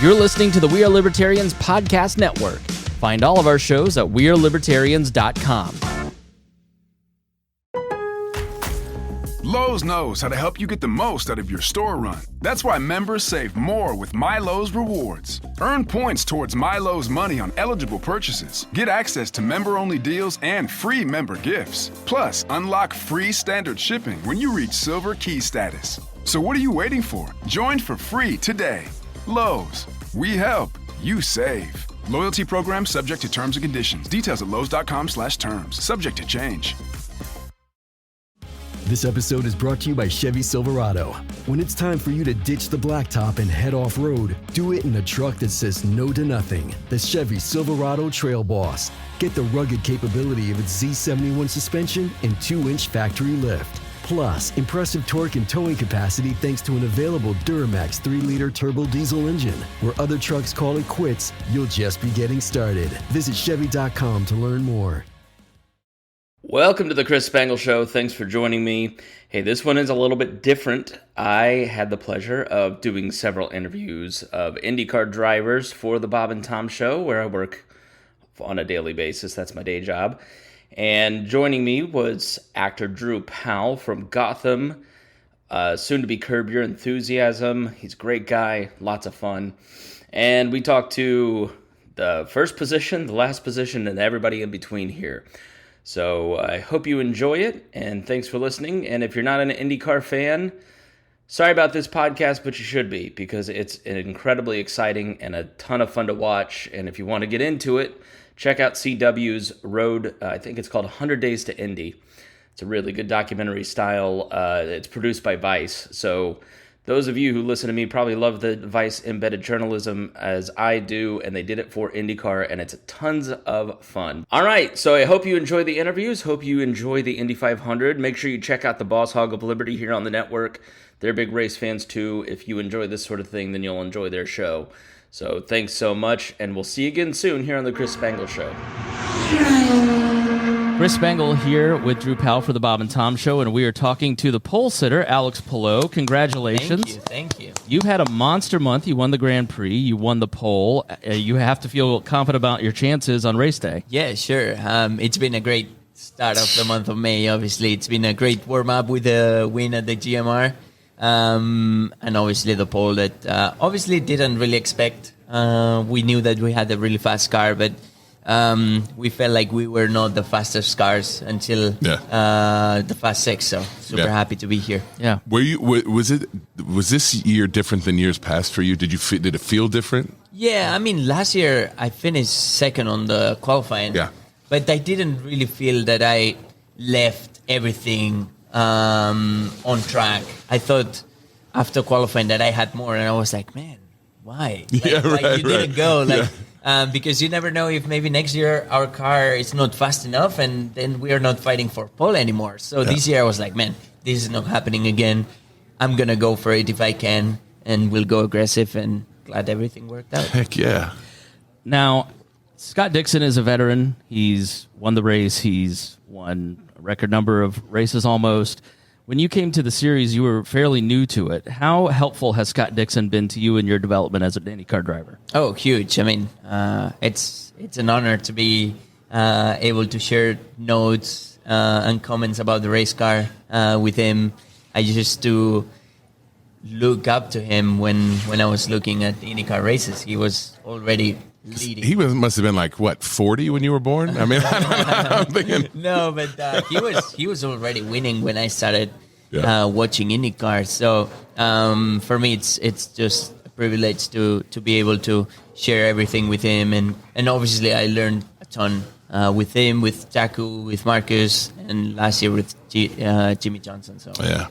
You're listening to the We Are Libertarians Podcast Network. Find all of our shows at wearelibertarians.com. Lowe's knows how to help you get the most out of your store run. That's why members save more with MyLowe's Rewards. Earn points towards MyLowe's money on eligible purchases. Get access to member-only deals and free member gifts. Plus, unlock free standard shipping when you reach Silver Key status. So what are you waiting for? Join for free today. Lowe's. We help. You save. Loyalty program subject to terms and conditions. Details at lowes.com/terms. Subject to change. This episode is brought to you by Chevy Silverado. When it's time for you to ditch the blacktop and head off-road, do it in a truck that says no to nothing. The Chevy Silverado Trail Boss. Get the rugged capability of its Z71 suspension and 2-inch factory lift. Plus, impressive torque and towing capacity thanks to an available Duramax 3-liter turbo diesel engine. Where other trucks call it quits, you'll just be getting started. Visit Chevy.com to learn more. Welcome to the Chris Spangle Show. Thanks for joining me. Hey, this one is a little bit different. I had the pleasure of doing several interviews of IndyCar drivers for the Bob and Tom Show, where I work on a daily basis. That's my day job. And joining me was actor Drew Powell from Gotham, soon to be Curb Your Enthusiasm. He's a great guy, lots of fun. And we talked to the first position, the last position, and everybody in between here. So I hope you enjoy it, and thanks for listening. And if you're not an IndyCar fan, sorry about this podcast, but you should be, because it's incredibly exciting and a ton of fun to watch. And if you want to get into it, check out CW's Road, I think it's called 100 Days to Indy. It's a really good documentary style. It's produced by Vice. So those of you who listen to me probably love the Vice embedded journalism as I do, and they did it for IndyCar, and it's tons of fun. All right, so I hope you enjoy the interviews. Hope you enjoy the Indy 500. Make sure you check out the Boss Hog of Liberty here on the network. They're big race fans too. If you enjoy this sort of thing, then you'll enjoy their show. So thanks so much, and we'll see you again soon here on the Chris Spangle Show. Chris Spangle here with Drew Powell for the Bob and Tom Show, and we are talking to the pole sitter, Alex Palou. Congratulations. Thank you. You've had a monster month. You won the Grand Prix. You won the pole. You have to feel confident about your chances on race day. Yeah, sure. It's been a great start of the month of May, obviously. It's been a great warm-up with the win at the GMR. And obviously the pole that obviously didn't really expect. We knew that we had a really fast car, but we felt like we were not the fastest cars until the Fast Six. So super happy to be here. Yeah. Was this year different than years past for you? Did it feel different? Yeah, I mean, last year I finished second on the qualifying. Yeah. But I didn't really feel that I left everything on track. I thought after qualifying that I had more, and I was like, man, why? You didn't go. Because you never know if maybe next year our car is not fast enough, and then we are not fighting for pole anymore. So this year I was like, man, this is not happening again. I'm going to go for it if I can, and we'll go aggressive, and glad everything worked out. Heck yeah. Now, Scott Dixon is a veteran. He's won the race. He's won a record number of races almost. When you came to the series, you were fairly new to it. How helpful has Scott Dixon been to you in your development as an IndyCar driver? Oh, huge. I mean, it's an honor to be able to share notes and comments about the race car with him. I used to look up to him when I was looking at the IndyCar races. He was already leading. He must have been like, what, 40 when you were born? I mean, I don't know. I'm thinking. No, but he was already winning when I started watching IndyCar. So for me, it's just a privilege to be able to share everything with him. And obviously, I learned a ton with him, with Taku, with Marcus, and last year with Jimmy Johnson. So yeah.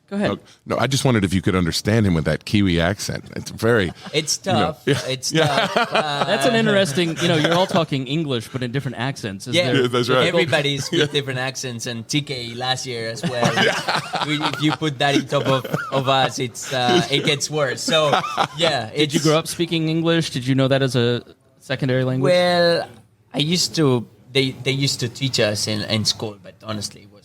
Go ahead. No, I just wondered if you could understand him with that Kiwi accent. It's very... It's tough. It's tough. That's an interesting... you're all talking English, but in different accents. Yeah, that's right. Everybody speaks different accents, and TK last year as well. If you put that on top of us, it gets worse. So, yeah. Did you grow up speaking English? Did you know that as a secondary language? Well, I used to... They used to teach us in school, but honestly, it was...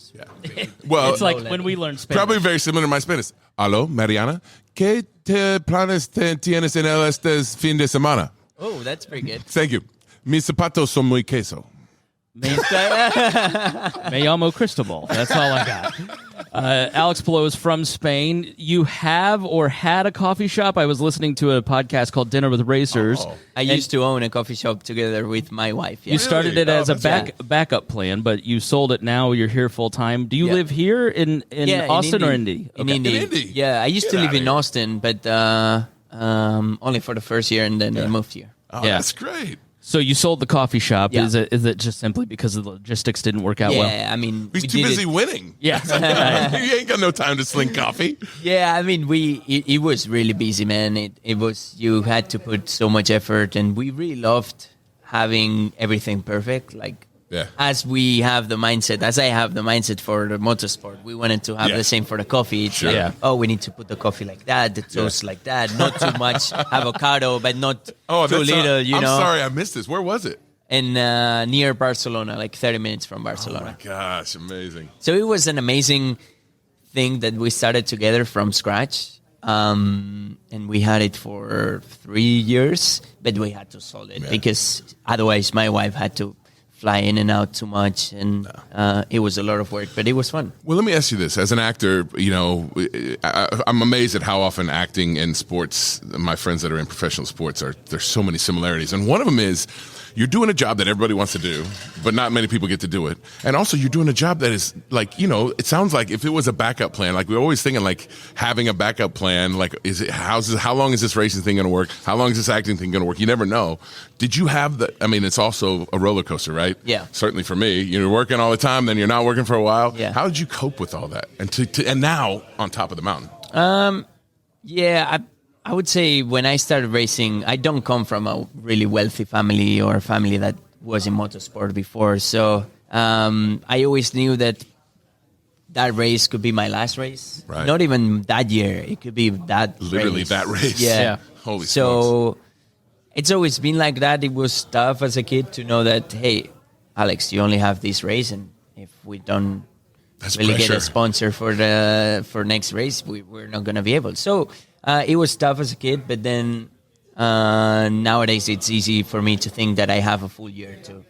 Well, it's like when we learned Spanish. Probably very similar to my Spanish. Aló, Mariana, ¿Qué planes tienes en este fin de semana? Oh, that's pretty good. Thank you. Mis zapatos son muy queso. Me llamo Cristobal. That's all I got. Alex Palou is from Spain. You have or had a coffee shop? I was listening to a podcast called Dinner with Racers. Oh. I used to own a coffee shop together with my wife. Yeah. You started it as a that's backup plan, but you sold it now. You're here full time. Do you live here in Austin or Indy? In Indy. In Indy. Yeah, I used Get to live outta in here. Austin, but only for the first year, and then I moved here. Oh, Yeah. that's great. So you sold the coffee shop. Yeah. Is it just simply because the logistics didn't work out well? Yeah, I mean, He's we too did busy it- winning. Yeah. You ain't got no time to sling coffee. Yeah, I mean, it was really busy, man. It was, you had to put so much effort, and we really loved having everything perfect. Like, Yeah. as we have the mindset, as I have the mindset for the motorsport, we wanted to have Yeah. the same for the coffee. It's Sure. like, Yeah. oh, we need to put the coffee like that, the toast like that, not too much avocado, but not too That's little, you I'm know. sorry I missed this. Where was it? And near Barcelona, like 30 minutes from Barcelona. Oh, my gosh. Amazing. So it was an amazing thing that we started together from scratch. And we had it for 3 years, but we had to solve it because otherwise my wife had to fly in and out too much. And it was a lot of work, but it was fun. Well, let me ask you this. As an actor, you know, I'm amazed at how often acting and sports, my friends that are in professional sports, there's so many similarities. And one of them is you're doing a job that everybody wants to do, but not many people get to do it. And also you're doing a job that is like, you know, it sounds like if it was a backup plan, like we're always thinking like having a backup plan, like how long is this racing thing going to work? How long is this acting thing going to work? You never know. Did you have I mean, it's also a roller coaster, right? Yeah. Certainly for me, you're working all the time, then you're not working for a while. Yeah. How did you cope with all that? And now on top of the mountain. Yeah, I would say when I started racing, I don't come from a really wealthy family or a family that was in motorsport before. So I always knew that race could be my last race. Right. Not even that year. It could be that Literally race. that race. Yeah. Holy smokes. So it's always been like that. It was tough as a kid to know that, hey, Alex, you only have this race, and if we don't That's really get pressure. a sponsor for next race, we're not going to be able. So it was tough as a kid, but then nowadays it's easy for me to think that I have a full year to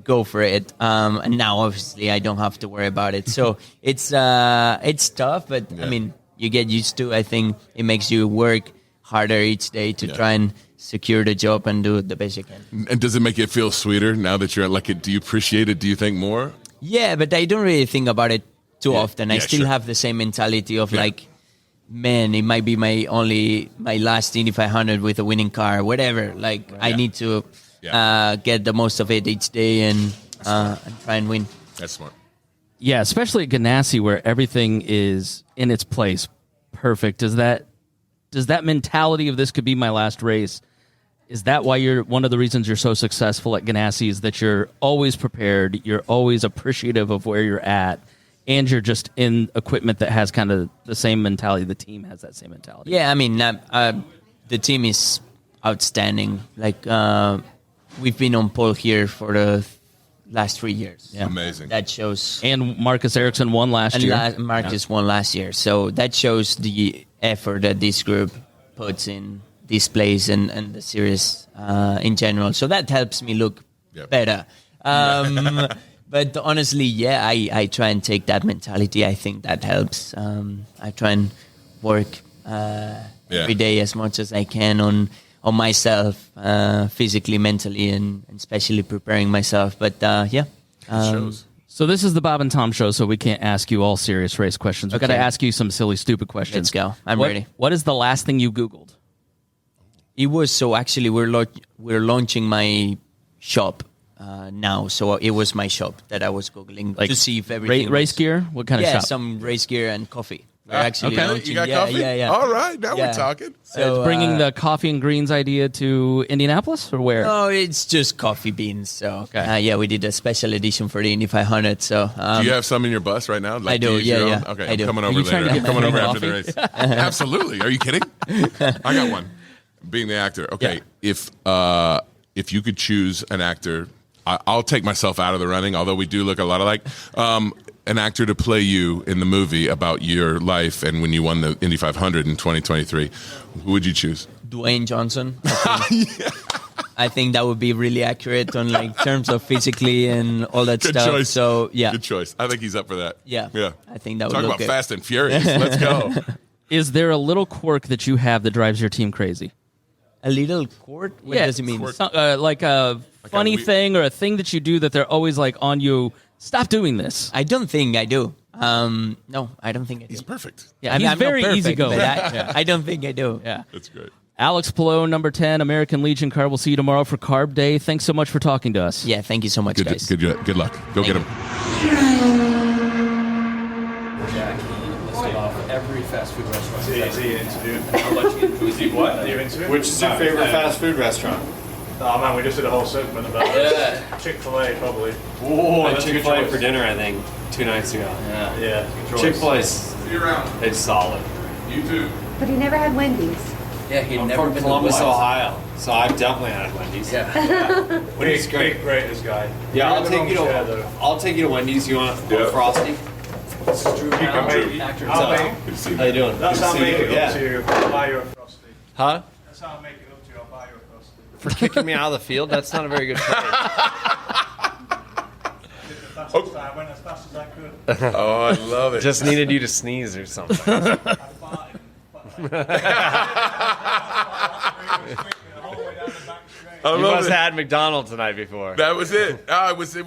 go for it. And now obviously I don't have to worry about it. So it's tough, but I mean, you get used to. I think it makes you work harder each day to try and secure the job and do the best you can. And does it make it feel sweeter now that you're like it? Do you appreciate it? Do you think more? Yeah, but I don't really think about it too often. I Yeah, still sure. have the same mentality of like, man, it might be my last Indy 500 with a winning car, whatever. Like, I need to get the most of it each day and try and win. That's smart. Yeah, especially at Ganassi where everything is in its place, perfect. Does that mentality of this could be my last race? Is that why you're one of the reasons you're so successful at Ganassi? Is that you're always prepared, you're always appreciative of where you're at, and you're just in equipment that has kind of the same mentality. The team has that same mentality. Yeah, I mean, the team is outstanding. Like, we've been on pole here for the last 3 years. Yeah. Amazing. That shows. And Marcus Ericsson won last year. Marcus won last year. So that shows the effort that this group puts in this place and the series in general. So that helps me look better. But honestly, I try and take that mentality. I think that helps. I try and work every day as much as I can on myself, physically, mentally, and especially preparing myself. But Shows. So this is the Bob and Tom show, so we can't ask you all serious race questions. We've got to Okay. ask you some silly, stupid questions. Let's go. I'm What- ready. What is the last thing you Googled? It was so actually we're launching my shop now. So it was my shop that I was googling to see if everything race was- gear. What kind of Yeah, shop? some race gear and coffee. We're actually okay. launching. You got yeah, coffee? yeah. All right. Now we're Yeah. talking. So It's bringing the coffee and greens idea to Indianapolis, or where? No, it's just coffee beans. So Okay. we did a special edition for the Indy 500. So Do you have some in your bus right now? Like, I do, you use yeah, your own? yeah, Okay, I I'm do. coming Are over you trying later. to I'm get coming me over after the coffee? race. Absolutely. Are you kidding? I got one. Being the actor. Okay, if you could choose an actor, I'll take myself out of the running, although we do look a lot alike. an actor to play you in the movie about your life and when you won the Indy 500 in 2023, who would you choose? Dwayne Johnson. I think that would be really accurate on like terms of physically and all that Good stuff. choice. So yeah, Good choice. I think he's up for that. yeah. I think that would Talk look about good. Fast and Furious. Let's go. Is there a little quirk that you have that drives your team crazy? A little quirk? What does it mean? Like a funny thing or a thing that you do that they're always like on you. Stop doing this. I don't think I do. No, I don't think I do. He's perfect. Yeah, he's very easygoing. But I don't think I do. Yeah. That's great. Alex Palou, number 10, American Legion car. We'll see you tomorrow for Carb Day. Thanks so much for talking to us. Yeah, thank you so much, guys. Good luck. Go get him. Jackie listed off every fast food restaurant. Is he interviewed? How much you enjoy Is he what? Are you interviewed? Which is your favorite fast food restaurant? Oh man, we just did a whole segment about Yeah. Chick-fil-A probably. Oh, that's a good Chick-fil-A choice. for dinner, I think, 2 nights ago. Yeah, good choice. Chick-fil-A's it's solid. You too. But he never had Wendy's. Yeah, he'd I'm never from been Columbus, to Hawaii. Ohio, so I've definitely had Wendy's. Yeah. Wendy's great, this guy. Yeah, You're the wrong chair, though. I'll take you to Wendy's. You want a Frosty? This is Drew Powell, actor I'll himself. make, Good to see you. How you doing? that's how I make it Yeah. up to you. I'll buy you a Frosty. Huh? That's how I make it up to you. I'll buy you a Frosty. For kicking me out of the field? That's not a very good trade. I went as fast as I could. Oh, I love it. Just needed you to sneeze or something. I farted. I You love must it. have had McDonald's the night before. That was it. It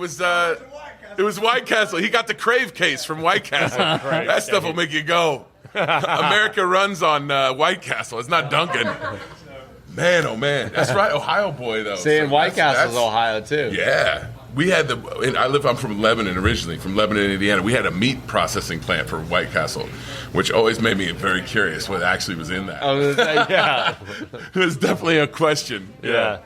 was White Castle. He got the Crave case from White Castle. That stuff will make you go. America runs on White Castle. It's not Dunkin'. Man, oh man, that's right, Ohio boy though. See, and White That's- Castle's Ohio too. Yeah, we had I'm from Lebanon originally, from Lebanon, Indiana. We had a meat processing plant for White Castle, which always made me very curious what actually was in that. Yeah, It was definitely a question. yeah,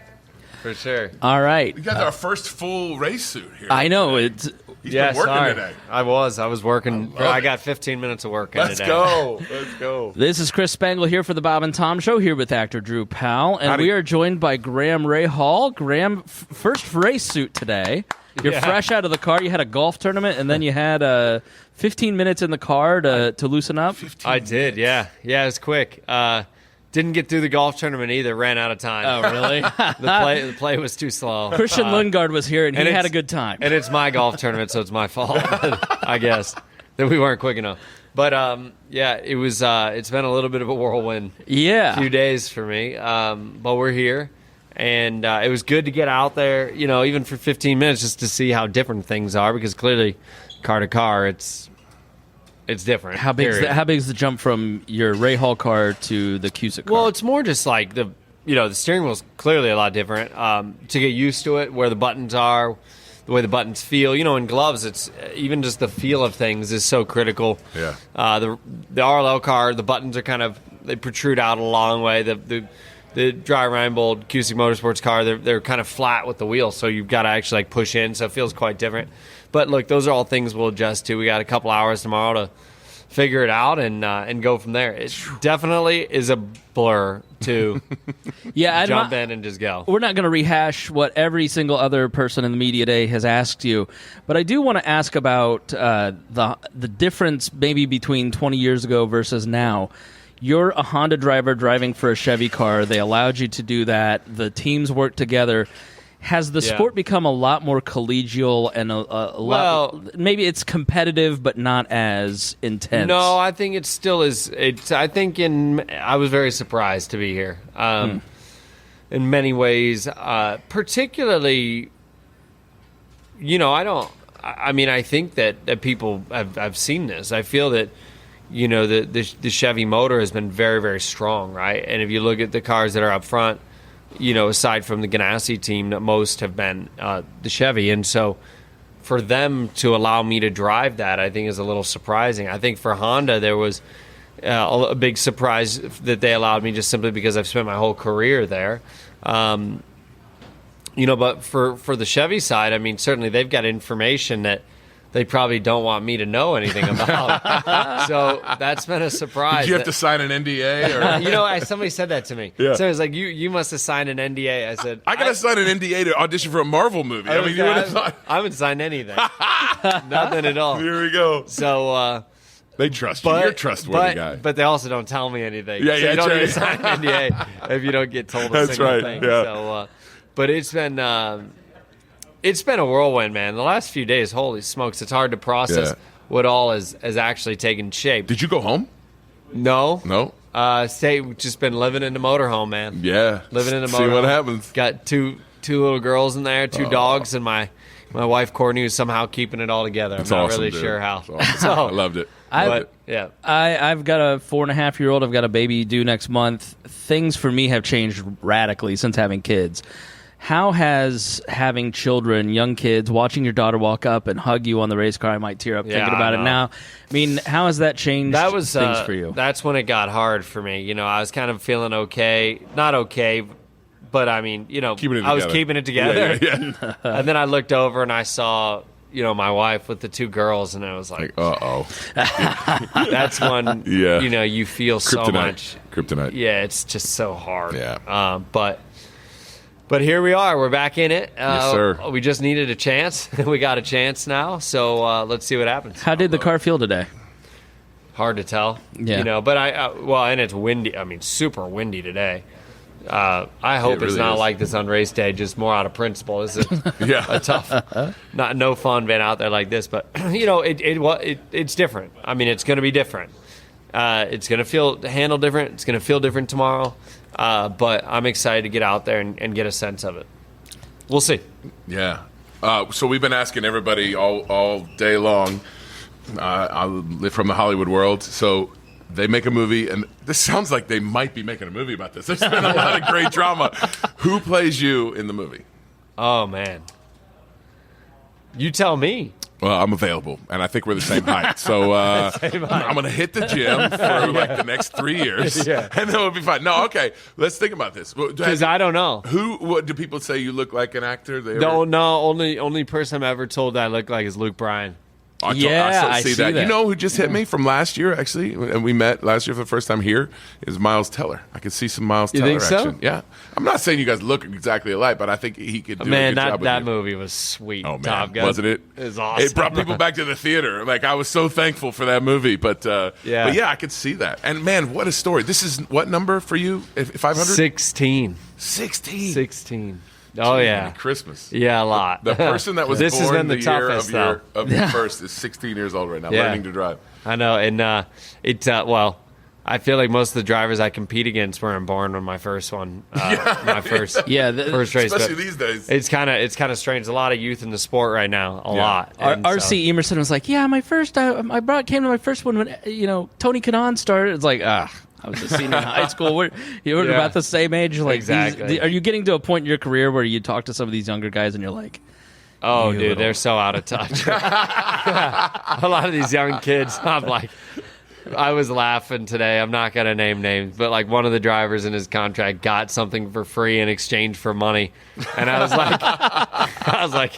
for sure. All right. We got our first full race suit here. I know. It's He's been working sorry. today. I was working. I love I it. got 15 minutes of work in Let's today. go. Let's go. This is Chris Spangle here for the Bob and Tom Show, here with actor Drew Powell, and Howdy. we are joined by Graham Ray Hall. Graham, first race suit today. You're Yeah. fresh out of the car. You had a golf tournament, and then you had 15 minutes in the car to loosen up. I did, yeah. Yeah, it was quick. Didn't get through the golf tournament either. Ran out of time. Oh, really? The play was too slow. Christian Lundgaard was here, and he and had a it's- good time. And it's my golf tournament, so it's my fault, I guess, that we weren't quick enough. But yeah, it was. It's been a little bit of a whirlwind Yeah. few days for me. But we're here, and it was good to get out there. You know, even for 15 minutes, just to see how different things are. Because clearly, car to car, it's different. How big period. how big is the jump from your Ray Hall car to the Cusick car? Well, it's more just like the steering wheel's clearly a lot different. To get used to it, where the buttons are, the way the buttons feel. You know, in gloves, it's even just the feel of things is so critical. Yeah. The RLL car, the buttons are they protrude out a long way. The dry Reinbold Cusick Motorsports car, they're kind of flat with the wheel, so you've got to actually like push in. So it feels quite different. But look, those are all things we'll adjust to. We got a couple hours tomorrow to figure it out and go from there. It definitely is a blur to yeah, I'm jump not- in and just go. We're not going to rehash what every single other person in the media day has asked you, but I do want to ask about the difference maybe between 20 years ago versus now. You're a Honda driver driving for a Chevy car. They allowed you to do that. The teams work together. Has the Yeah. sport become a lot more collegial and a lot? Maybe it's competitive, but not as intense. No, I think it still is. I think I was very surprised to be here. In many ways, particularly, I think that people have seen this. I feel that, the Chevy motor has been very, very strong, right? And if you look at the cars that are up front, aside from the Ganassi team, that most have been the Chevy. And so for them to allow me to drive that, I think is a little surprising. I think for Honda, there was a big surprise that they allowed me just simply because I've spent my whole career there. But for the Chevy side, I mean, certainly they've got information that they probably don't want me to know anything about. So that's been a surprise. Did you have to sign an NDA? Or? Somebody said that to me. Yeah. Somebody's like, you must have signed an NDA. I said, I got to sign an NDA to audition for a Marvel movie. I mean, you would have thought. I haven't signed anything. Nothing at all. Here we go. So they trust you. You're a trustworthy guy. But they also don't tell me anything. Yeah, so yeah, you don't right. need to sign an NDA if you don't get told a That's single right, thing. yeah. So, but it's been a whirlwind, man. The last few days, holy smokes, it's hard to process what all has actually taken shape. Did you go home? No. No. Just been living in the motorhome, man. Yeah. Living in the motorhome. See what happens. Got two little girls in there, two dogs, and my wife Courtney is somehow keeping it all together. I'm That's not awesome, really dude. sure how. That's So, awesome. I loved it. yeah. I've got a 4.5-year-old. I've got a baby due next month. Things for me have changed radically since having kids. How has having children, young kids, watching your daughter walk up and hug you on the race car, I might tear up thinking about it now. I mean, how has that changed things for you? That's when it got hard for me. I was kind of feeling okay. Not okay, but I mean, I was keeping it together. Yeah. And then I looked over and I saw, my wife with the two girls, and I was like, Uh-oh. that's when, Yeah. you feel so much. Kryptonite. Yeah, it's just so hard. Yeah. But here we are. We're back in it. Yes, sir. We just needed a chance. We got a chance now. So let's see what happens. How did the car feel today? Hard to tell. Yeah. But and it's windy. I mean, super windy today. I hope really it's not is. like this on race day, just more out of principle. This is Yeah. a tough, no fun being out there like this. But, it's different. I mean, it's going to be different. It's going to handle different. It's going to feel different tomorrow. But I'm excited to get out there and get a sense of it. We'll see. Yeah. So we've been asking everybody all day long. I live from the Hollywood world, so they make a movie, and this sounds like they might be making a movie about this. There's been a lot of great drama. Who plays you in the movie? Oh, man. You tell me. Well, I'm available, and I think we're the same height. So I'm going to hit the gym for like the next 3 years, and then we'll be fine. No, okay. Let's think about this. Because I don't know. What do people say you look like an actor? No, only person I'm ever told I look like is Luke Bryan. I see that. You know who just hit me from last year, actually, and we met last year for the first time here, is Miles Teller. I could see some Miles Teller think so? action. Yeah. I'm not saying you guys look exactly alike, but I think he could do a good job with that you. movie was sweet. Oh, man. Top Gun. Wasn't it? It was awesome. It brought people back to the theater. Like, I was so thankful for that movie. But yeah, I could see that. And, man, what a story. This is what number for you? 500? 16. 16. 16. Oh, yeah. Merry Christmas. Yeah, a lot. The person that was This has born been the the year toughest, of your first is 16 years old right now, learning to drive. I know, and I feel like most of the drivers I compete against weren't born when my first one, my first first race. Especially but these days. It's kind of strange. There's a lot of youth in the sport right now, a lot. And RC Emerson was like, "Yeah, my first, came to my first one when Tony Kanaan started." It's like, I was a senior in high school. You're about the same age. Like, exactly. Are you getting to a point in your career where you talk to some of these younger guys and you're like, "Oh, dude, they're so out of touch." A lot of these young kids, I'm like, I was laughing today. I'm not going to name names, but like one of the drivers in his contract got something for free in exchange for money. And I was like,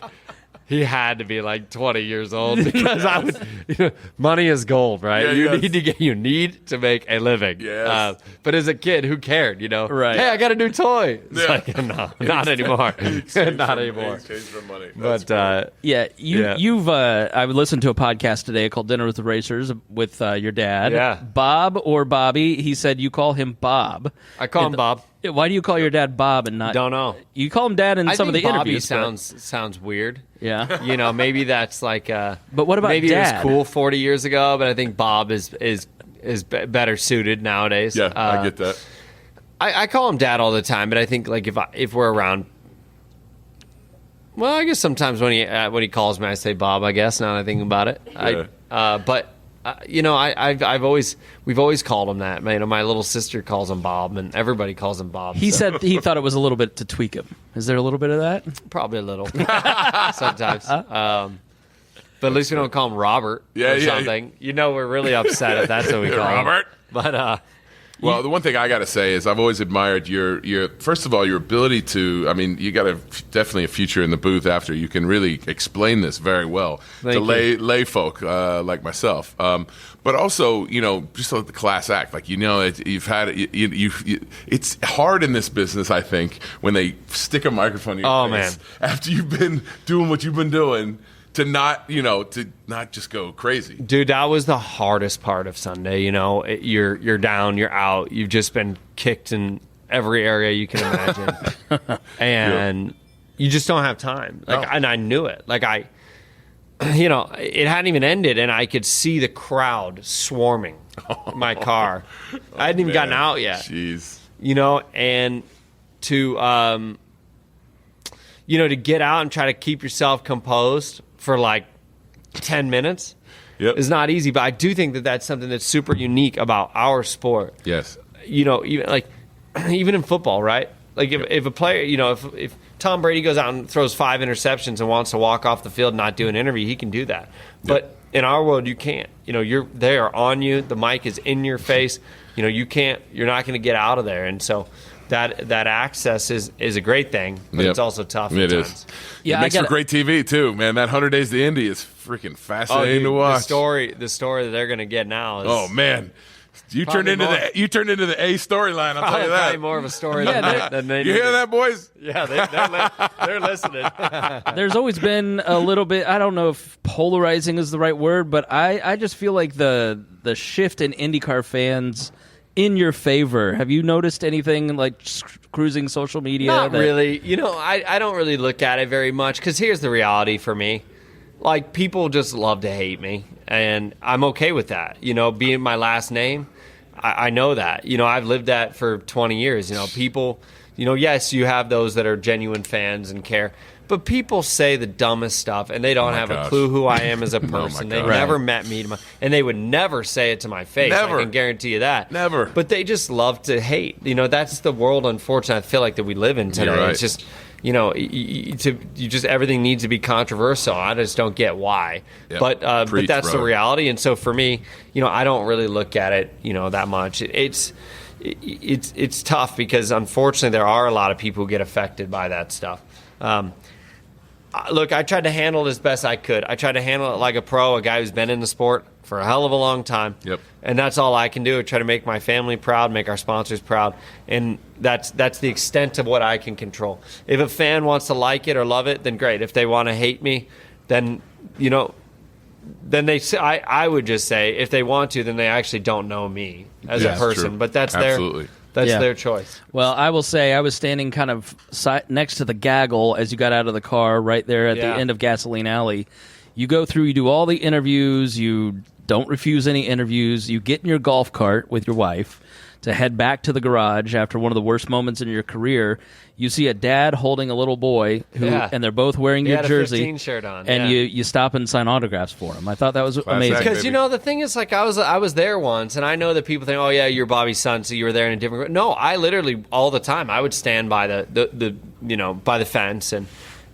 he had to be like 20 years old because money is gold, right? Yeah, You need to make a living. Yes. But as a kid, who cared? Right. Hey, I got a new toy. It's Yeah. like, no, not anymore. Not anymore. Exchange for money. But you've I listened to a podcast today called Dinner with the Racers with your dad. Yeah. Bob or Bobby. He said you call him Bob. I call him Bob. Why do you call your dad Bob and not? Don't know. You call him Dad in some of the Bobby interviews. sounds weird. Yeah. Maybe that's like. But what about maybe Dad? it was cool 40 years ago, but I think Bob is better suited nowadays. Yeah, I get that. I call him Dad all the time, but I think like if we're around. Well, I guess sometimes when he calls me, I say Bob. I guess now that I think about it. Yeah. We've always called him that. My little sister calls him Bob, and everybody calls him Bob. He said he thought it was a little bit to tweak him. Is there a little bit of that? Probably a little, sometimes. But at least we don't call him Robert or something. We're really upset if that's what we call Robert. him. Well, the one thing I got to say is I've always admired your first of all your ability to. I mean, you got definitely a future in the booth after you can really explain this very well to lay folk like myself. But also, just like the class act, like you've had it's hard in this business. I think when they stick a microphone in your face after you've been doing what you've been doing. To not just go crazy, dude. That was the hardest part of Sunday. You're down, you're out. You've just been kicked in every area you can imagine, and you just don't have time. And I knew it. It hadn't even ended, and I could see the crowd swarming my car. I hadn't even gotten out yet. Jeez. And to to get out and try to keep yourself composed for like 10 minutes is not easy. But I do think that that's something that's super unique about our sport. Yes. Even in football, right? Like if a player, if Tom Brady goes out and throws 5 interceptions and wants to walk off the field and not do an interview, he can do that. But in our world, you can't. They are on you. The mic is in your face. You're not going to get out of there. And so that access is a great thing, but it's also tough at times. Is. Yeah, it makes for great TV too, man. That 100 Days to Indy is freaking fascinating to watch. The story that they're going to get now is man. You turned into the A storyline. I'll tell you that. Probably more of a story than they. You hear that, boys? Yeah, they're listening. There's always been a little bit. I don't know if polarizing is the right word, but I just feel like the shift in IndyCar fans in your favor. Have you noticed anything like cruising social media? Not really. I don't really look at it very much because here's the reality for me. Like, people just love to hate me, and I'm okay with that. Being my last name, I know that. I've lived that for 20 years. People, yes, you have those that are genuine fans and care, but people say the dumbest stuff, and they don't have a clue who I am as a person. They never met me, and they would never say it to my face. Never. I can guarantee you that. Never. But they just love to hate. That's the world, unfortunately, I feel like that we live in today. You're right. It's just, everything needs to be controversial. I just don't get why. Yep. But that's brother. the reality. And so for me, I don't really look at it, that much. It's tough because unfortunately there are a lot of people who get affected by that stuff. Look, I tried to handle it as best I could. I tried to handle it like a pro, a guy who's been in the sport for a hell of a long time. Yep. And that's all I can do. I try to make my family proud, make our sponsors proud. And that's the extent of what I can control. If a fan wants to like it or love it, then great. If they want to hate me, then, then they say, I would just say, if they want to, then they actually don't know me as a person. True. But that's Absolutely. their choice. Well, I will say I was standing kind of next to the gaggle as you got out of the car right there at the end of Gasoline Alley. You go through, you do all the interviews, you don't refuse any interviews, you get in your golf cart with your wife to head back to the garage after one of the worst moments in your career. You see a dad holding a little boy, and they're both wearing your jersey. He had a 15 shirt on. And you stop and sign autographs for him. I thought that was amazing. Because, the thing is, like, I was there once, and I know that people think, oh, yeah, you're Bobby's son, so you were there in a different group. No, I literally, all the time, I would stand by by the fence, and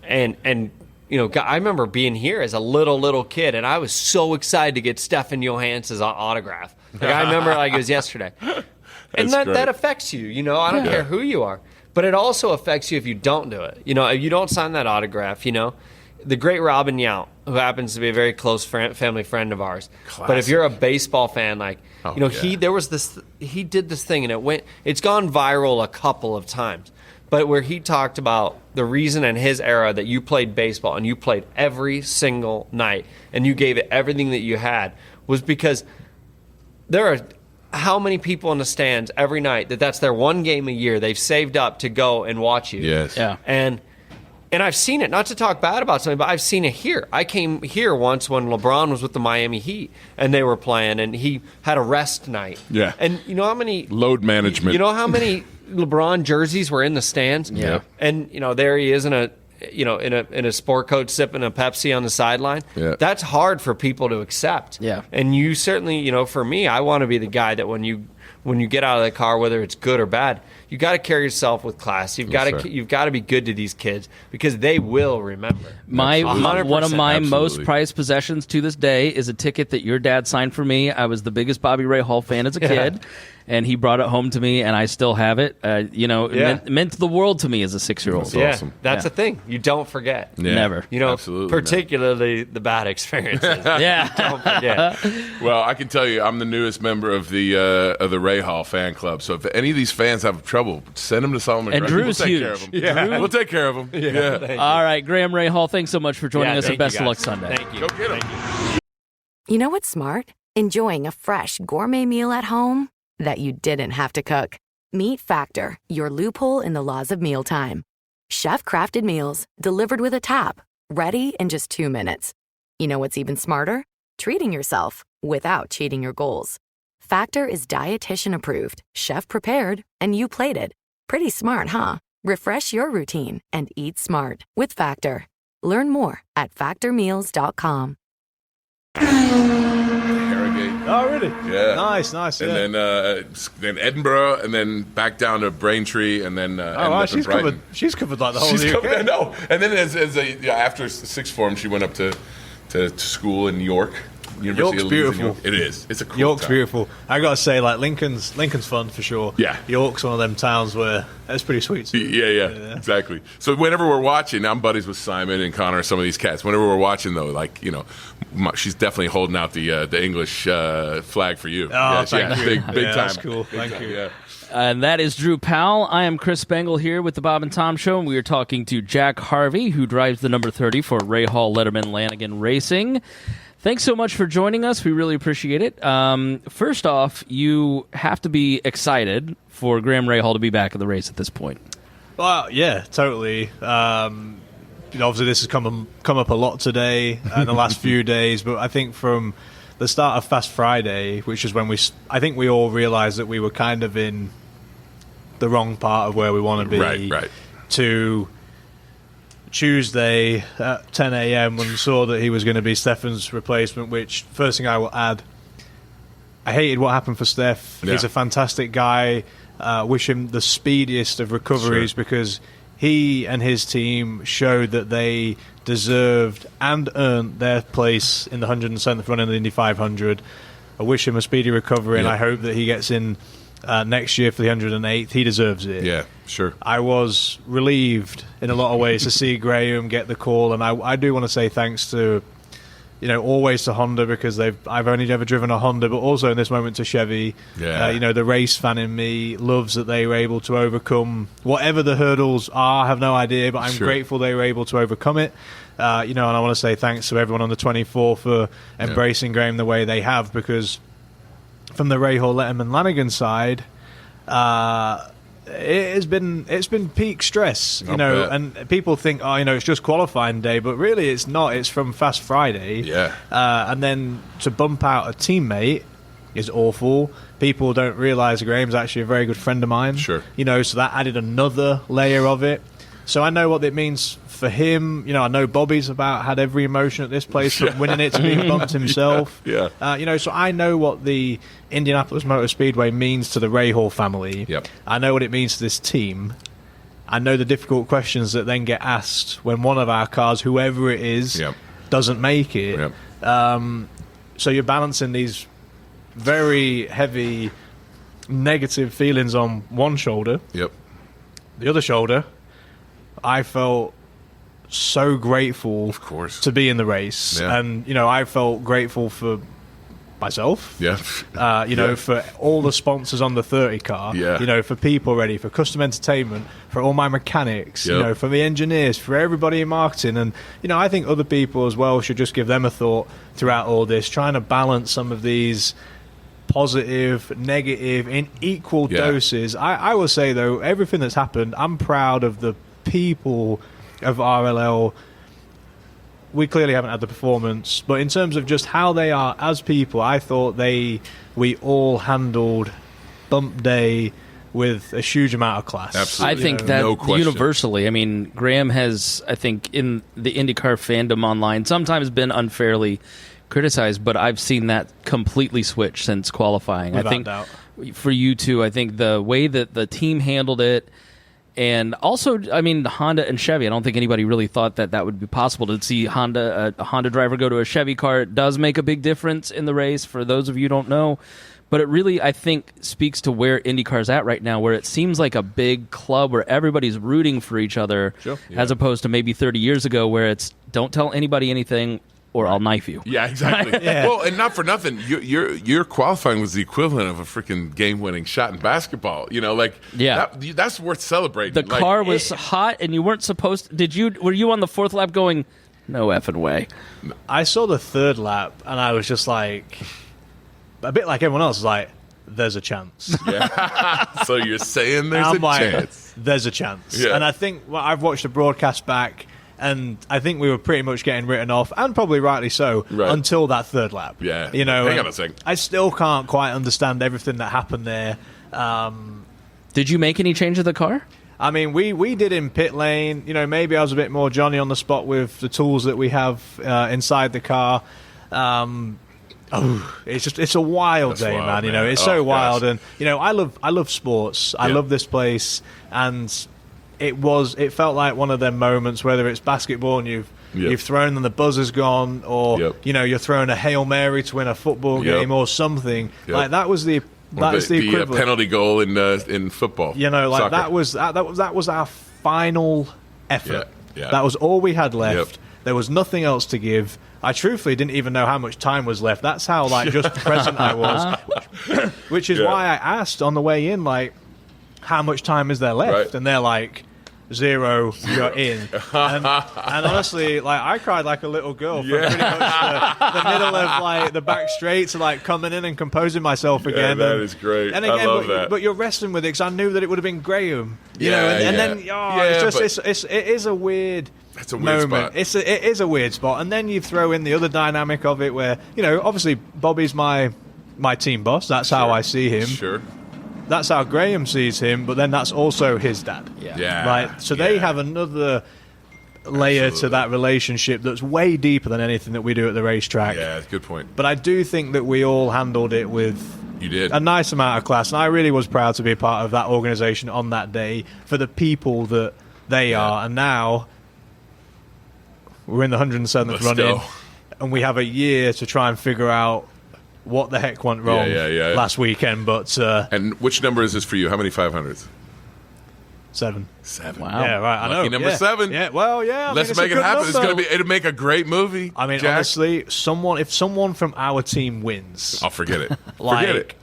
I remember being here as a little kid, and I was so excited to get Stefan Johansson's autograph. Like, I remember like it was yesterday. And that affects you, I don't care who you are. But it also affects you if you don't do it. If you don't sign that autograph, the great Robin Yount, who happens to be a very close family friend of ours. Classic. But if you're a baseball fan, he did this thing, and it's gone viral a couple of times. But where he talked about the reason in his era that you played baseball and you played every single night and you gave it everything that you had was because there are how many people in the stands every night that's their one game a year they've saved up to go and watch you. Yes. Yeah. And I've seen it, not to talk bad about something, but I've seen it here. I came here once when LeBron was with the Miami Heat and they were playing and he had a rest night. Yeah. And you know how many load management. You know how many LeBron jerseys were in the stands? Yeah. And there he is in a sport coat sipping a Pepsi on the sideline. Yeah. That's hard for people to accept. Yeah. And you certainly, for me, I want to be the guy that when when you get out of the car, whether it's good or bad, you got to carry yourself with class. You've got Yes, sir. you've got to be good to these kids because they will remember. One of my most Absolutely. prized possessions to this day is a ticket that your dad signed for me. I was the biggest Bobby Ray Hall fan as a kid, and he brought it home to me, and I still have it. It meant the world to me as a 6-year-old. That's Yeah, awesome. that's a thing. You don't forget. Yeah, Never. absolutely, particularly the bad experiences. Yeah. Don't forget. Well, I can tell you, I'm the newest member of the Ray Hall fan club. So if any of these fans have trouble, send them to Solomon. And Grant. Drew's we'll take huge. care of them. Yeah. We'll take care of them. Yeah. All right, Graham Ray Hall, thanks so much for joining Yeah, us, and thank you, best of guys. luck Sunday. Thank you. Go get them. You know what's smart? Enjoying a fresh gourmet meal at home that you didn't have to cook. Meet Factor, your loophole in the laws of mealtime. Chef-crafted meals delivered with a tap, ready in just 2 minutes. You know what's even smarter? Treating yourself without cheating your goals. Factor is dietitian approved, chef prepared, and you plated. Pretty smart, huh? Refresh your routine and eat smart with Factor. Learn more at factormeals.com. Harrogate. Oh, really? Yeah. Nice. And then Edinburgh, and then back down to Braintree, and then ended wow, up in she's Brighton. covered. She's covered like the whole She's UK. covered. I know. And then after sixth form, she went up to school in York. University York's of Leeds in beautiful. York. It is. It's a cool York's town. beautiful. I gotta say, like Lincoln's fun for sure. Yeah. York's one of them towns where it's pretty sweet. Too. Yeah, exactly. So whenever we're watching, I'm buddies with Simon and Connor, some of these cats. Whenever we're watching, though, she's definitely holding out the English flag for you. Oh, thank you. Big Yeah, time. that's cool. Big Thank time, you. Yeah. And that is Drew Powell. I am Chris Spangle here with the Bob and Tom Show, and we are talking to Jack Harvey, who drives the number 30 for Ray Hall Letterman Lanigan Racing. Thanks so much for joining us. We really appreciate it. First off, you have to be excited for Graham Ray Hall to be back at the race at this point. Well, yeah, totally. Obviously, this has come up a lot today in the last few days, but I think from the start of Fast Friday, which is when I think we all realised that we were kind of in the wrong part of where we want to be. Right. To Tuesday at 10 a.m. when we saw that he was going to be Stefan's replacement, which, first thing I will add, I hated what happened for Steph. Yeah. He's a fantastic guy. Wish him the speediest of recoveries because he and his team showed that they deserved and earned their place in the 107th run in the Indy 500. I wish him a speedy recovery, and I hope that he gets in next year for the 108th. He deserves it. Yeah, sure. I was relieved in a lot of ways to see Graham get the call, and I do want to say thanks to, always to Honda, because I've only ever driven a Honda, but also in this moment to Chevy. Yeah. The race fan in me loves that they were able to overcome whatever the hurdles are. I have no idea, but I'm grateful they were able to overcome it. And I want to say thanks to everyone on the 24 for embracing Graham the way they have, because from the Ray Hall Letterman Lanigan side, it's been peak stress, and people think, it's just qualifying day, but really it's not. It's from Fast Friday. Yeah. And then to bump out a teammate is awful. People don't realise Graham's actually a very good friend of mine. Sure. So that added another layer of it. So I know what it means for him. I know Bobby's had every emotion at this place from winning it to being bumped himself. Yeah. So I know what the Indianapolis Motor Speedway means to the Ray Hall family. Yep. I know what it means to this team. I know the difficult questions that then get asked when one of our cars, whoever it is, doesn't make it. Yep. So you're balancing these very heavy negative feelings on one shoulder. Yep. The other shoulder, I felt so grateful, Of course. to be in the race. Yeah. And, I felt grateful for myself. Yeah. For all the sponsors on the 30 car. Yeah. For people ready, for custom entertainment, for all my mechanics, Yep. for the engineers, for everybody in marketing. And, I think other people as well should just give them a thought throughout all this, trying to balance some of these positive, negative, in equal doses. I will say, though, everything that's happened, I'm proud of the people of RLL. We clearly haven't had the performance, but in terms of just how they are as people, I thought we all handled bump day with a huge amount of class. Absolutely. I think that No question. universally, Graham has, I think, in the IndyCar fandom online, sometimes been unfairly criticize, but I've seen that completely switch since qualifying. Without I think doubt. for you too, I think the way that the team handled it, and also, I mean, Honda and Chevy, I don't think anybody really thought that would be possible to see a Honda driver go to a Chevy car. It does make a big difference in the race, for those of you who don't know. But it really, I think, speaks to where IndyCar's at right now, where it seems like a big club where everybody's rooting for each other, as opposed to maybe 30 years ago where it's don't tell anybody anything or I'll knife you. Yeah, exactly. Well, and not for nothing, your qualifying was the equivalent of a freaking game-winning shot in basketball. You know, like that's worth celebrating. The car was hot, and you weren't supposed to. Were you on the fourth lap going, no effing way? I saw the third lap, and I was just like, a bit like everyone else, like, there's a chance. Yeah. So you're saying there's a chance? There's a chance. Yeah. And I think I've watched the broadcast back, and I think we were pretty much getting written off, and probably rightly so, until that third lap. Yeah. You know, hang on a second. I still can't quite understand everything that happened there. Did you make any change of the car? I mean, we did in pit lane. You know, maybe I was a bit more Johnny on the spot with the tools that we have inside the car. It's a wild day, wild, man. You know, it's so wild, and you know, I love sports. I love this place, and it felt like one of them moments, whether it's basketball and you've thrown and the buzzer's gone, or you know, you're throwing a Hail Mary to win a football game or something. Like that was the equivalent. Penalty goal in football. You know, like soccer. that was our final effort. Yeah. That was all we had left. There was nothing else to give. I truthfully didn't even know how much time was left. That's how just present I was, which is why I asked on the way in, like, how much time is there left? Right. And they're like, 0, you're in. And honestly, like, I cried like a little girl from pretty much the middle of like the back straight to like coming in and composing myself again. That is great. And again, I love that. But you're wrestling with it because I knew that it would have been Graham. You know, and then it is a weird. That's a weird moment. spot. It is a weird spot, and then you throw in the other dynamic of it, where you know, obviously Bobby's my team boss. That's how I see him. Sure. That's how Graham sees him, but then that's also his dad. Yeah. Right. So they have another layer to that relationship that's way deeper than anything that we do at the racetrack. Yeah, good point. But I do think that we all handled it with a nice amount of class, and I really was proud to be a part of that organization on that day for the people that they are. And now we're in the 107th running, and we have a year to try and figure out what the heck went wrong last weekend. But and which number is this for you? How many 500s? 7. Wow. Yeah, right. I Lucky know. number 7. Yeah. Well, yeah. Let's make it happen. It'll make a great movie. I mean, Jack. honestly, if someone from our team wins, I'll forget it. like, Forget it.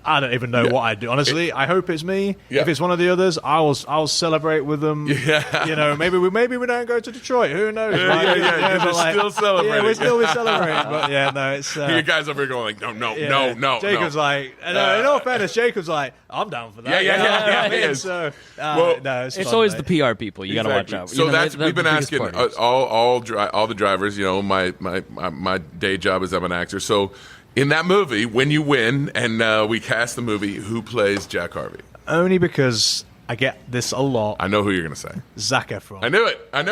I don't even know what I'd do. Honestly, I hope it's me. Yeah. If it's one of the others, I'll celebrate with them. Yeah. You know, maybe we don't go to Detroit. Who knows? You're still celebrating. Yeah, we'll still be celebrating. But yeah, no, it's. You guys over here going like, no. Jacob's like, in all fairness, Jacob's like, I'm down for that. Yeah, he is. So, Well, no, It's always the PR people. You got to watch out. So we've been asking all the drivers. You know, my day job is I'm an actor. So in that movie, when you win and we cast the movie, who plays Jack Harvey? Only because I get this a lot. I know who you're going to say. Zac Efron. I knew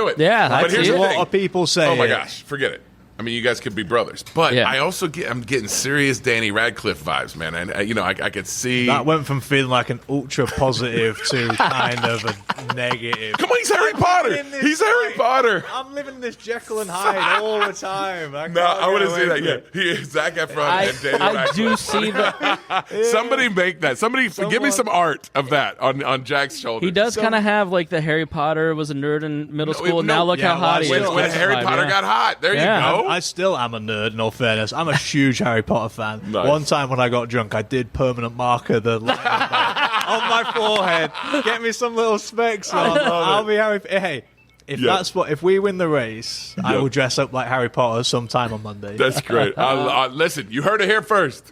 it. Yeah, but here's the a lot thing. of people say. Oh my it. gosh, forget it. I mean, you guys could be brothers, but I also I'm getting serious Danny Radcliffe vibes, man. And I could see that went from feeling like an ultra positive to kind of a negative. Come on, he's Harry Potter. He's Harry Potter. I'm living this Jekyll and Hyde all the time. I want to see that. Yeah, he is Zac Efron and Danny Radcliffe. I do see that. Somebody make that. Somebody give me some art of that on Jack's shoulder. He does kind of have like the Harry Potter was a nerd in middle school. And now look how hot he is. When Harry Potter got hot, there you go. I still am a nerd, in all fairness. I'm a huge Harry Potter fan. Nice. One time when I got drunk, I did permanent marker the line on my forehead. Get me some little specs on. I'll be Harry. Hey, if we win the race, I will dress up like Harry Potter sometime on Monday. That's great. Listen, you heard it here first.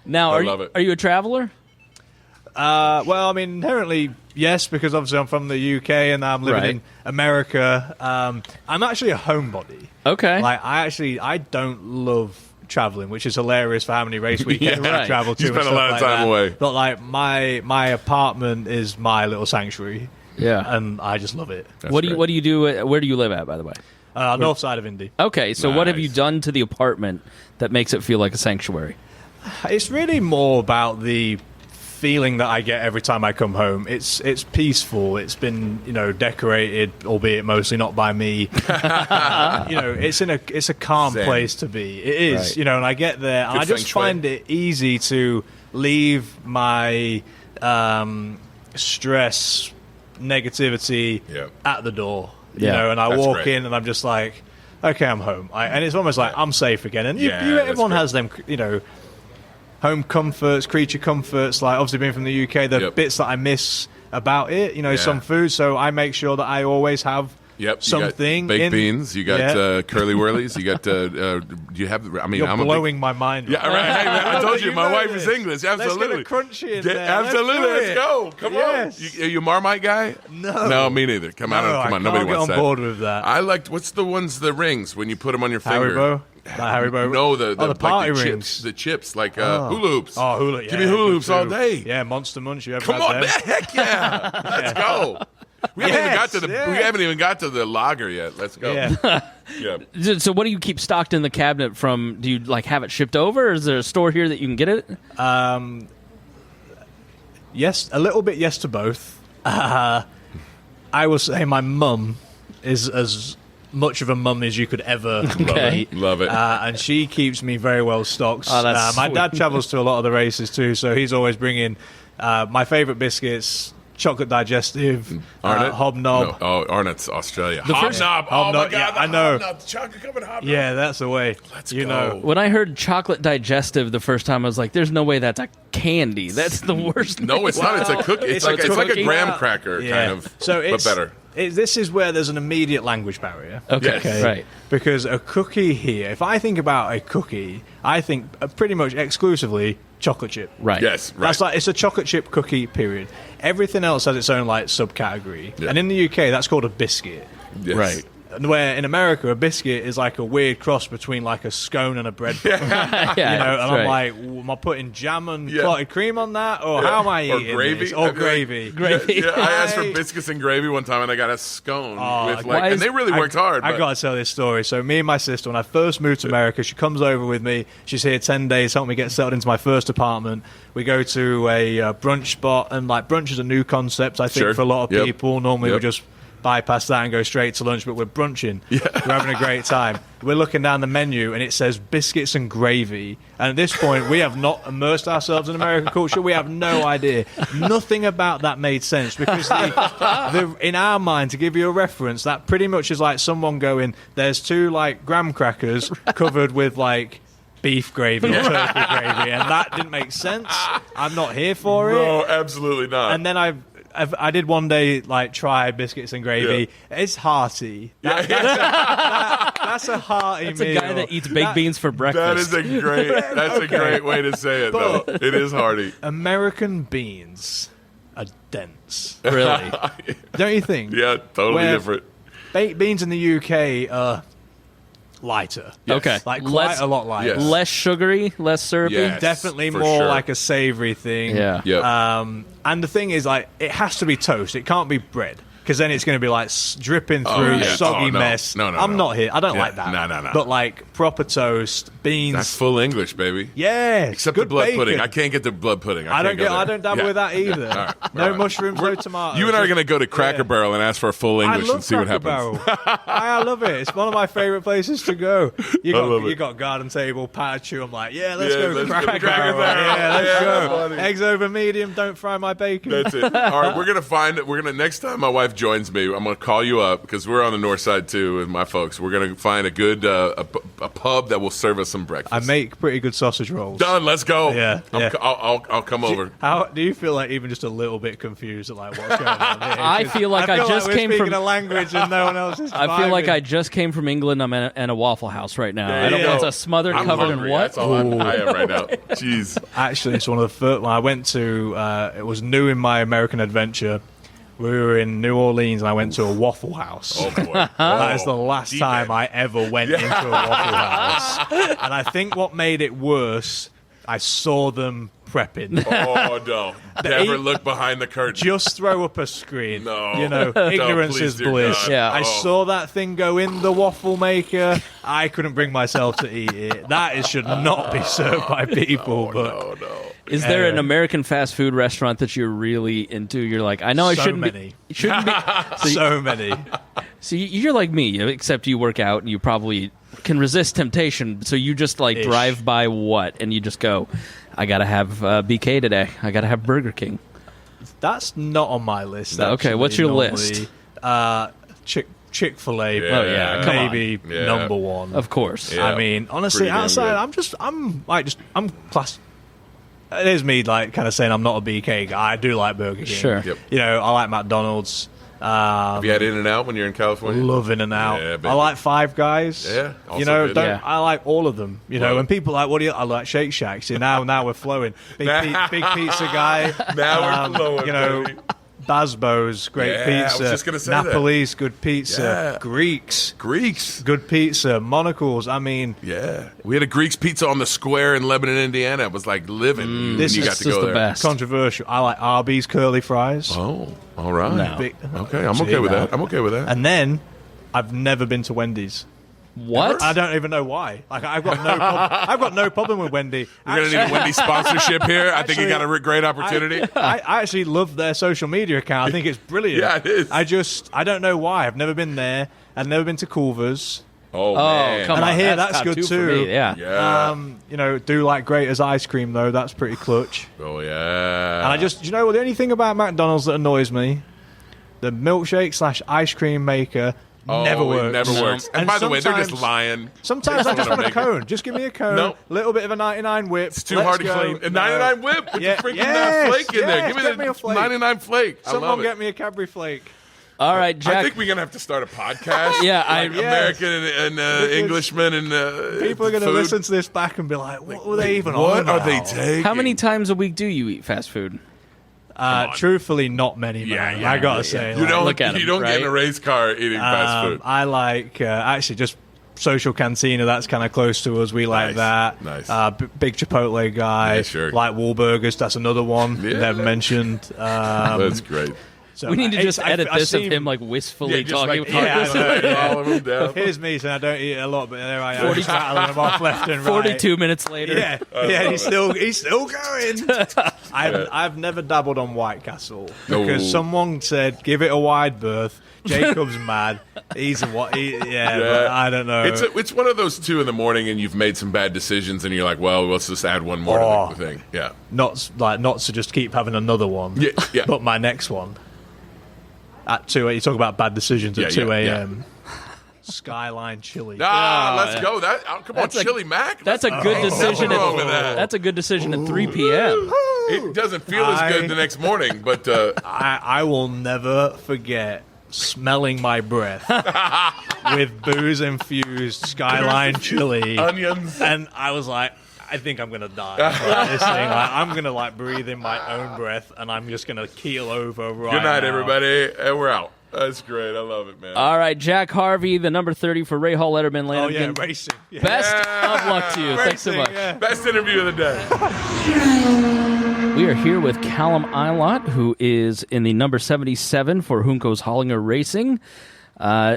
Now, are you a traveler? Well, I mean, inherently, yes, because obviously I'm from the UK and now I'm living in America. I'm actually a homebody. Okay. Like, I don't love traveling, which is hilarious for how many race weekends I travel to. You spend a lot of time away. But like, my apartment is my little sanctuary. Yeah. And I just love it. What do you do? Where do you live at, by the way? North side of Indy. Okay, so what have you Nice. done to the apartment that makes it feel like a sanctuary? It's really more about the feeling that I get every time I come home. It's peaceful. It's been decorated, albeit mostly not by me. It's a calm Zen. place to be. It is, Right. and I get there and Good I just feng shui. find it easy to leave my stress, negativity Yeah. at the door. Yeah. And I That's walk great. in and I'm just like, okay, I'm home. And it's almost like I'm safe again. And Yeah, that's everyone great. has them, home comforts, creature comforts, like obviously being from the UK, the Yep. bits that I miss about it, Yeah. some food. So I make sure that I always have Yep, you something. got baked beans. You got Yeah. curly whirlies. You got. Do you have? I mean, You're I'm blowing my mind. Yeah, right. Hey, man, I told you, You my know wife this. is English. Absolutely. Let's get a crunchy in Yeah, there. absolutely. Let's, do Let's it. go. Come Yes. on. Are you a Marmite guy? No. me neither. Come No, on. I Come on. Nobody can't get wants on that. board with that. I liked. What's the rings when you put them on your finger? Haribo? Like Haribo? No, the party like the rings. chips. The chips, like hula hoops. Oh, hula. Give me hula hoops all day. Yeah, Monster Munch. You ever Come had on, them? heck yeah. Let's go. We haven't even got to Yes, we haven't even got to the lager yet. Let's go. Yeah. Yeah. So what do you keep stocked in the cabinet from? Do you have it shipped over? Or is there a store here that you can get it? Yes, a little bit yes to both. I will say my mum is as much of a mum as you could ever Okay. Love it. and she keeps me very well stocked. Oh, that's my sweet. dad travels to a lot of the races too, so he's always bringing my favourite biscuits, chocolate digestive, Arnott? hobnob. No. Oh, Arnott's Australia. first- Hobnob. Oh, my Hobnob, God. yeah, the I know. Hobnob, the chocolate covered hobnob. Yeah, that's the way. Let's you go. know. When I heard chocolate digestive the first time, I was like, "There's no way that's a candy. That's the worst." No, it's not. It's a cookie. It's like a cookie. graham cracker kind of, So it's, but better. This is where there's an immediate language barrier. Okay, Yes. right. Because a cookie here, if I think about a cookie, I think pretty much exclusively chocolate chip. Right. Yes, right. That's like, it's a chocolate chip cookie, period. Everything else has its own like subcategory. Yeah. And in the UK, that's called a biscuit. Yes. Right. Where in America, a biscuit is like a weird cross between like a scone and a bread bun. Yeah, And that's I'm right. like, am I putting jam and Yeah. clotted cream on that? Or Yeah. how am I Or eating gravy. this? Or I'd be like- gravy. Gravy. Yeah, I asked for I- biscuits and gravy one time, and I got a scone with why and is- they really worked hard. I but- got to tell this story. So me and my sister, when I first moved to America, she comes over with me. She's here 10 days, helped me get settled into my first apartment. We go to a brunch spot, and like brunch is a new concept, I think, Sure. for a lot of Yep. people. Normally Yep. we just bypass that and go straight to lunch, but we're brunching. We're having a great time. We're looking down the menu, and it says biscuits and gravy. And at this point, we have not immersed ourselves in American culture. We have no idea. Nothing about that made sense because in our mind, to give you a reference, that pretty much is like someone going, there's two like graham crackers covered with like beef gravy or turkey gravy, and that didn't make sense. I'm not here for it. No, absolutely not. And then I did one day like try biscuits and gravy. It's hearty. That's a hearty That's meal. a guy that eats baked beans for that breakfast. is a great. That's a great way to say it, though. But- It is hearty. American beans are dense. really. Don't you think? Yeah, totally Where different. Baked beans in the UK are lighter. Yes. Okay. Like quite Less- a lot lighter. Yes. Less sugary, less syrupy. Yes. Definitely for more sure. like a savory thing. Yeah. Yep. And the thing is, like, it has to be toast. It can't be bread. Because then it's going to be like dripping through, yeah. soggy Oh, no. mess. No, I'm not here. I don't Yeah. like that. No. But like proper toast, beans. That's full English, baby. Yeah, Except good the blood bacon. pudding. I can't get the blood pudding. I don't can't go there. I don't dabble Yeah. with that either. All right. No All right. mushrooms, no tomatoes. You and I are going to go to Cracker Barrel and ask for a full I English love and see what Cracker happens. Barrel. I love it. It's one of my favorite places to go. You love got it. garden table, patio. I'm like, yeah, let's Yeah, go let's to go to Cracker Cracker Barrel. Barrel. Yeah, let's Yeah, go. funny. Eggs over medium. Don't fry my bacon. That's it. All right, we're gonna next time my wife joins me, I'm gonna call you up because we're on the north side too with my folks. We're gonna find a good a pub that will serve us some breakfast. I make pretty good sausage rolls. Done. Let's go. Yeah, yeah. I'll come over. How do you feel like even just a little bit confused at like what's going on here? I 'Cause feel like I just we're came speaking from- a language and no one else is. I feel like vibing. I just came from England. I'm in a Waffle House right now. There I don't you want go. to smothered, I'm covered hungry. in what? That's all I am right now. Jeez. Actually, it's one of the first. When I went to, it was new in my American adventure. We were in New Orleans, and I went to a Waffle House. Oh boy. That is the last Deep time end. I ever went into a Waffle House. And I think what made it worse, I saw them prepping. Oh, no. Never look behind the curtain. Just throw up a screen. No. You know, ignorance please, is dear bliss. God. Yeah. I Oh. saw that thing go in the waffle maker. I couldn't bring myself to eat it. Should not be served by people. No. Is there an American fast food restaurant that you're really into? You're like, I know I So shouldn't many. be. Shouldn't be. So many. So you're like me, except you work out and you probably can resist temptation. So you just like Ish. drive by what, and you just go, I gotta have BK today. I gotta have Burger King. That's not on my list. Okay, actually, what's your normally. list? Chick-fil-A. Yeah. Oh yeah, come on. maybe Yeah. number one. Of course. Yeah. I mean, honestly, Pretty damn outside, good. I'm class. It is me, like, kind of saying I'm not a BK guy. I do like Burger King. Sure. Yep. You know, I like McDonald's. Have you had In-N-Out when you're in California? Love In-N-Out. Yeah, baby. I like Five Guys. Yeah, also you know, good. Yeah. I like all of them. You know, Well- when people are like, what do you? I like Shake Shacks. You know, now we're flowing. Big pizza guy. Now we're flowing, You know, baby. Basbo's great Yeah, I was pizza. just gonna say that. Napoli's good pizza. Yeah. Greeks Greeks. good pizza. Monocles. I mean, Yeah. We had a Greek's Pizza on the square in Lebanon, Indiana. It was like living when This you is got to just go the there. best. controversial. I like Arby's curly fries. Oh, all right. No. Big- Okay, I'm See, okay with now. that. I'm okay with that. And then I've never been to Wendy's. What? I don't even know why. Like I've got no problem. I've got no problem with Wendy. You're going to need a Wendy's sponsorship here. I think you got a great opportunity. I actually love their social media account. I think it's brilliant. Yeah, it is. I don't know why. I've never been there. I've never been to Culver's. Oh, Oh, man. come And on. I hear that's top good two for too. me, Yeah. Yeah. You know, do like Grater's ice cream though. That's pretty clutch. Oh, yeah. And I just, you know, the only thing about McDonald's that annoys me, the milkshake / ice cream maker never works. It never works. And by the way, they're just lying. Sometimes I just want a Make it. cone. Just give me a cone. Nope. Little bit of a 99 whip. It's too Let's hard to go. clean. A No. 99 whip with Yeah, the freaking yes, flake in there. yes, Give get me me a the flake. 99 flake. I Someone love it. get me a Cadbury flake. All right, Jack. I think we're going to have to start a podcast. Yeah, like yes. American and Englishmen and People are going to food. listen to this back and be like, what were they even on What about? are they taking? How many times a week do you eat fast food? Truthfully, not many, man. Yeah, I gotta say. You like, don't, Look at you 'em, don't get in right? a race car eating fast food. I like actually just social cantina. That's kind of close to us. We like Nice, that. nice. Big Chipotle guy. Yeah, sure. Like Wahlburgers. That's another one Yeah. never mentioned. That's great. So We need to just I- edit I this of seem- him like wistfully just talking like, about yeah, this. I know, yeah. all of them down. Here's me saying I don't eat a lot, but there I am rattling them off left and right. 42 minutes later. Yeah, yeah, he's still going. I've never dabbled on White Castle because No. someone said give it a wide berth. Jacob's mad. He's a what? Yeah, but I don't know. It's one of those 2 in the morning, and you've made some bad decisions, and you're like, well, let's just add one more to the thing. Yeah. not to just keep having another one. Yeah. But my next one at 2 a.m. You talk about bad decisions at Yeah, 2 yeah, a.m. Skyline chili. Let's go. Come That's on, a- Chili Mac. That's a good decision. Nothing wrong with that. That's a good decision at 3 p.m. It doesn't feel as good the next morning, but I will never forget smelling my breath with booze infused Skyline chili. onions. And I was like, I think I'm gonna die. Like, this thing, like, I'm gonna breathe in my own breath, and I'm just gonna keel over right Good night, now. everybody. And we're out. That's great. I love it, man. All right, Jack Harvey, the number 30 for Ray Hall Letterman. Oh yeah, Landon. racing. Yeah. Best of luck to you. Thanks so Racing, much. yeah. Best interview of the day. We are here with Callum Eilot, who is in the number 77 for Junco's Hollinger Racing.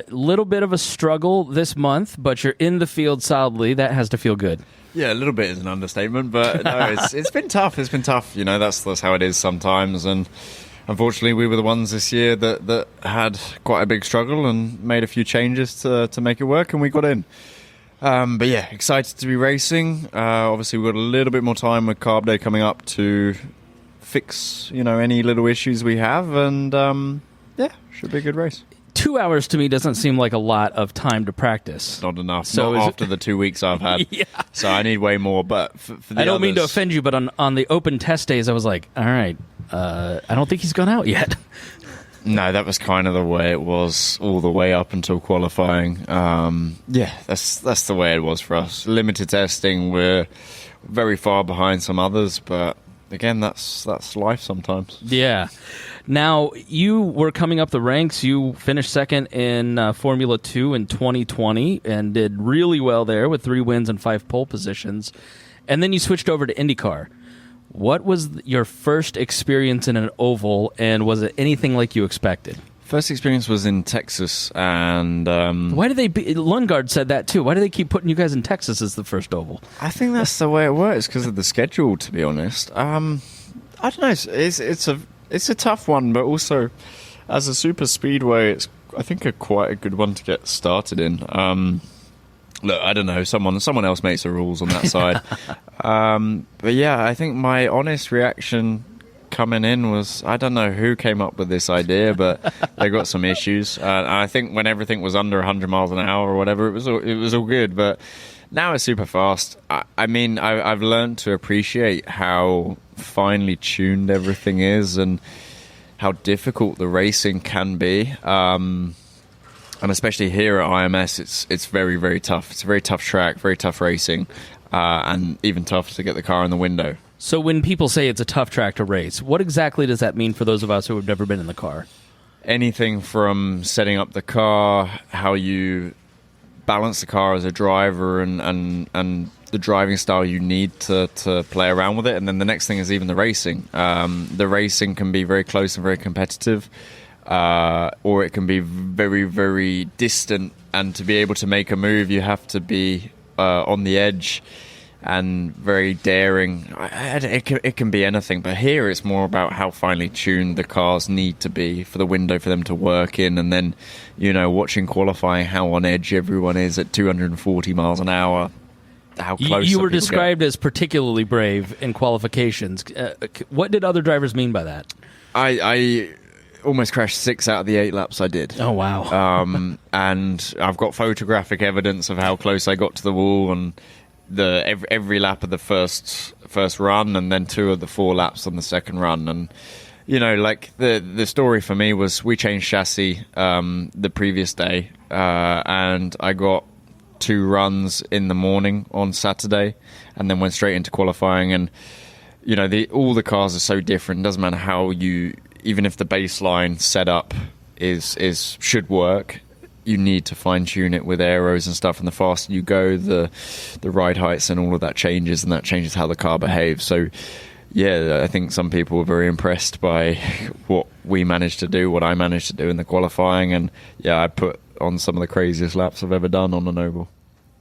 Little bit of a struggle this month, but you're in the field solidly. That has to feel good. Yeah, a little bit is an understatement, but no, it's been tough. It's been tough. You know, that's how it is sometimes. And unfortunately, we were the ones this year that had quite a big struggle and made a few changes to make it work, and we got in. But yeah, excited to be racing. Obviously, we've got a little bit more time with Carb Day coming up to fix, any little issues we have, and yeah, should be a good race. 2 hours to me doesn't seem like a lot of time to practice. Not enough. So Not is after the 2 weeks I've had. Yeah. So I need way more. But for the I don't mean to others- offend you, but on the open test days, I was like, all right, I don't think he's gone out yet. No, that was kind of the way it was all the way up until qualifying. Yeah, that's the way it was for us. Limited testing, we're very far behind some others, but again, that's life sometimes. Yeah. Now, you were coming up the ranks. You finished second in Formula 2 in 2020 and did really well there with 3 wins and 5 pole positions. And then you switched over to IndyCar. What was your first experience in an oval, and was it anything like you expected? First experience was in Texas, and why do they? Lundgaard said that too. Why do they keep putting you guys in Texas as the first oval? I think that's the way it works because of the schedule. To be honest, I don't know. It's a tough one, but also as a super speedway, it's I think quite a good one to get started in. Look, I don't know. Someone else makes the rules on that side. But yeah, I think my honest reaction coming in was, I don't know who came up with this idea, but they got some issues. And I think when everything was under 100 miles an hour or whatever, it was all good. But now it's super fast. I mean, I've learned to appreciate how finely tuned everything is and how difficult the racing can be. And especially here at IMS, it's very, very tough. It's a very tough track, very tough racing, and even tough to get the car in the window. So when people say it's a tough track to race, what exactly does that mean for those of us who have never been in the car? Anything from setting up the car, how you balance the car as a driver, and the driving style you need to play around with it. And then the next thing is even the racing. The racing can be very close and very competitive, or it can be very, very distant. And to be able to make a move, you have to be on the edge and very daring. It can be anything, but here it's more about how finely tuned the cars need to be for the window for them to work in, and then, watching qualifying, how on edge everyone is at 240 miles an hour. How close you were described as particularly brave in qualifications. What did other drivers mean by that? I almost crashed 6 out of the 8 laps I did. Oh, wow. And I've got photographic evidence of how close I got to the wall, and every lap of the first run, and then 2 of the 4 laps on the second run. And the story for me was we changed chassis the previous day, and I got 2 runs in the morning on Saturday, and then went straight into qualifying. And all the cars are so different. It doesn't matter how even if the baseline setup should work, you need to fine-tune it with aeros and stuff, and the faster you go, the ride heights and all of that changes, and that changes how the car behaves. So yeah, I think some people were very impressed by what we managed to do, what I managed to do in the qualifying, and yeah, I put on some of the craziest laps I've ever done on an oval.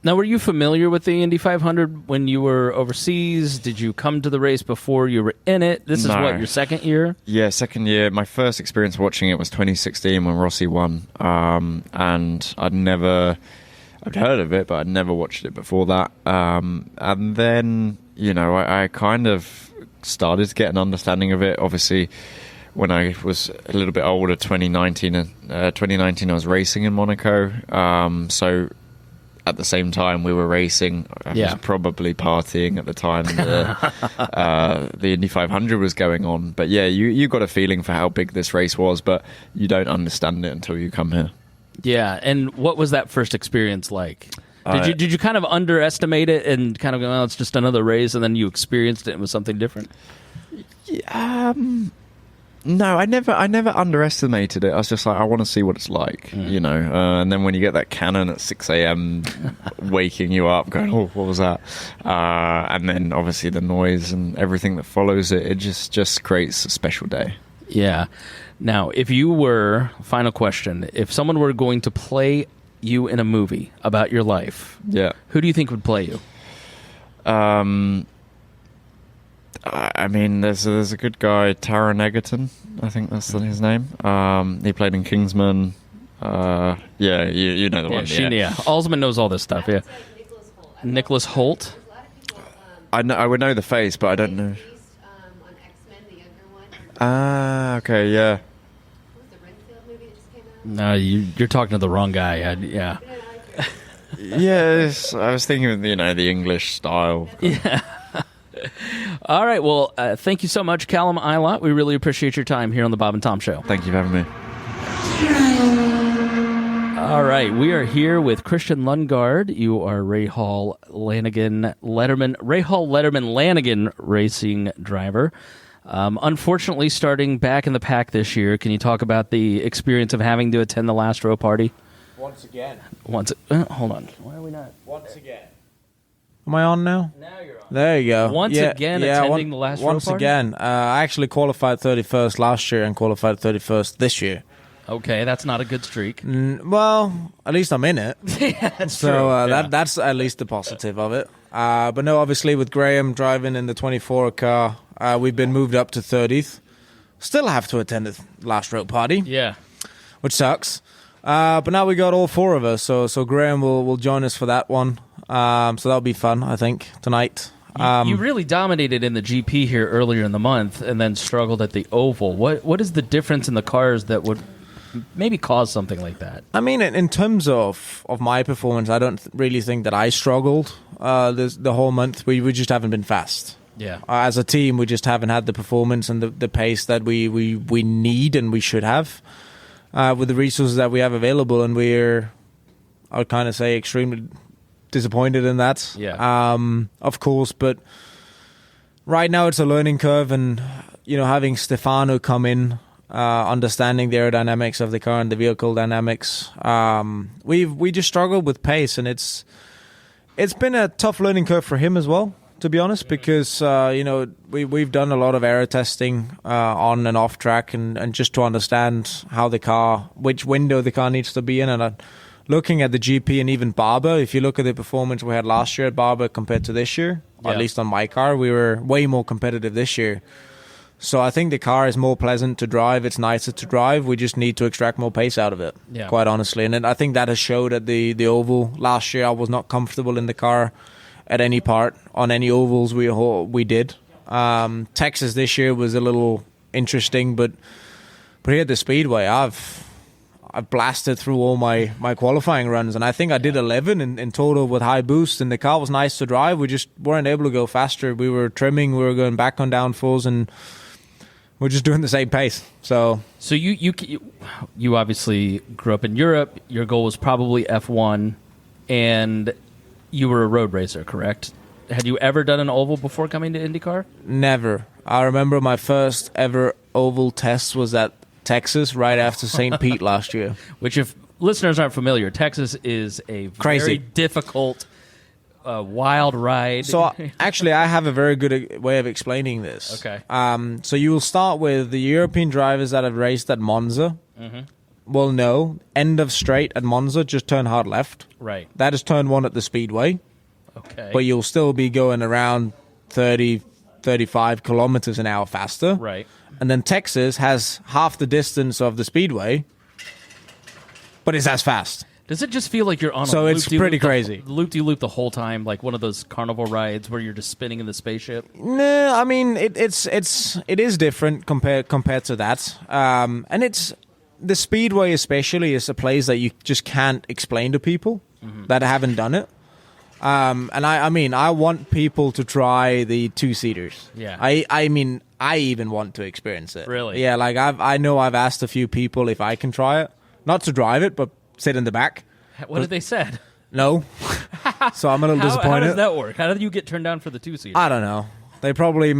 Now, were you familiar with the Indy 500 when you were overseas? Did you come to the race before you were in it? This is what, your second year? Yeah, second year. My first experience watching it was 2016 when Rossi won. And I'd heard of it, but I'd never watched it before that. And then, I kind of started to get an understanding of it. Obviously, when I was a little bit older, 2019 I was racing in Monaco. So at the same time we were racing, I was probably partying at the time the Indy 500 was going on. But yeah, you got a feeling for how big this race was, but you don't understand it until you come here. Yeah, and what was that first experience like? Did you kind of underestimate it and kind of go, well, it's just another race, and then you experienced it and it was something different? No, I never underestimated it. I was just like, I want to see what it's like, and then when you get that cannon at 6 a.m. waking you up, going, oh, what was that? And then obviously the noise and everything that follows it, it just creates a special day. Yeah. Now, final question, if someone were going to play you in a movie about your life, who do you think would play you? I mean, there's a good guy, Taron Egerton, I think that's his name. He played in Kingsman. You know the one. Yeah. Alsman knows all this stuff. Yeah. Nicholas Holt. I would know the face, but I don't know. Okay, yeah. No, you're talking to the wrong guy. Yeah. Yes, I was thinking of the English style. Yeah. All right. Well, thank you so much, Callum Ilott. We really appreciate your time here on the Bob and Tom Show. Thank you for having me. All right. We are here with Christian Lundgaard. You are Rahal Letterman Lanigan racing driver. Unfortunately, starting back in the pack this year, can you talk about the experience of having to attend the last row party? Once again. Hold on. Why are we not? Once again. Am I on now? Now you're on. There you go. Once again, attending the last row Once party? again. I actually qualified 31st last year and qualified 31st this year. Okay, that's not a good streak. Well, at least I'm in it. Yeah, that's so true. Yeah. that's at least the positive of it. But no, obviously with Graham driving in the 24 car, we've been moved up to 30th. Still have to attend the last row party. Yeah. Which sucks. But now we got all 4 of us, so Graham will join us for that one. So that'll be fun, I think, tonight. You really dominated in the GP here earlier in the month and then struggled at the Oval. What is the difference in the cars that would maybe cause something like that? I mean, in terms of my performance, I don't really think that I struggled the whole month. We just haven't been fast. Yeah. As a team, we just haven't had the performance and the pace that we need and we should have with the resources that we have available. And I would kind of say, extremely disappointed in that. Yeah. Of course, but right now it's a learning curve, and having Stefano come in, understanding the aerodynamics of the car and the vehicle dynamics, we just struggled with pace, and it's been a tough learning curve for him as well, to be honest, because we've done a lot of aero testing on and off track, and just to understand which window the car needs to be in, and looking at the GP and even Barber, if you look at the performance we had last year at Barber compared to this year, or at least on my car, we were way more competitive this year. So I think the car is more pleasant to drive. It's nicer to drive. We just need to extract more pace out of it, quite honestly. And I think that has showed at the Oval. Last year I was not comfortable in the car at any part, on any ovals we did. Texas this year was a little interesting, but here at the Speedway, I've blasted through all my qualifying runs, and I think I did 11 in total with high boost, and the car was nice to drive. We just weren't able to go faster. We were trimming, we were going back on downfalls, and we're just doing the same pace. So you obviously grew up in Europe. Your goal was probably F1, and you were a road racer, correct? Had you ever done an oval before coming to IndyCar? Never. I remember my first ever oval test was at Texas right after St. Pete last year. Which, if listeners aren't familiar, Texas is a very difficult, wild ride. So actually, I have a very good way of explaining this. Okay. So you will start with the European drivers that have raced at Monza. Mm-hmm. Well, no, end of straight at Monza, just turn hard left. Right. That is turn 1 at the Speedway. Okay. But you'll still be going around 30, 35 kilometers an hour faster. Right. And then Texas has half the distance of the Speedway, but it's as fast. Does it just feel like you're on so a it's pretty crazy. Loop-de-loop the whole time, like one of those carnival rides where you're just spinning in the spaceship? No, I mean, it is different compared to that. And it's the Speedway especially is a place that you just can't explain to people that haven't done it. And I mean, I want people to try the 2-seaters. Yeah. I mean, I even want to experience it. Really? Yeah, like I know I've asked a few people if I can try it. Not to drive it, but sit in the back. What did they said? No. So I'm a little disappointed. How does that work? How did you get turned down for the 2-seater? I don't know. They probably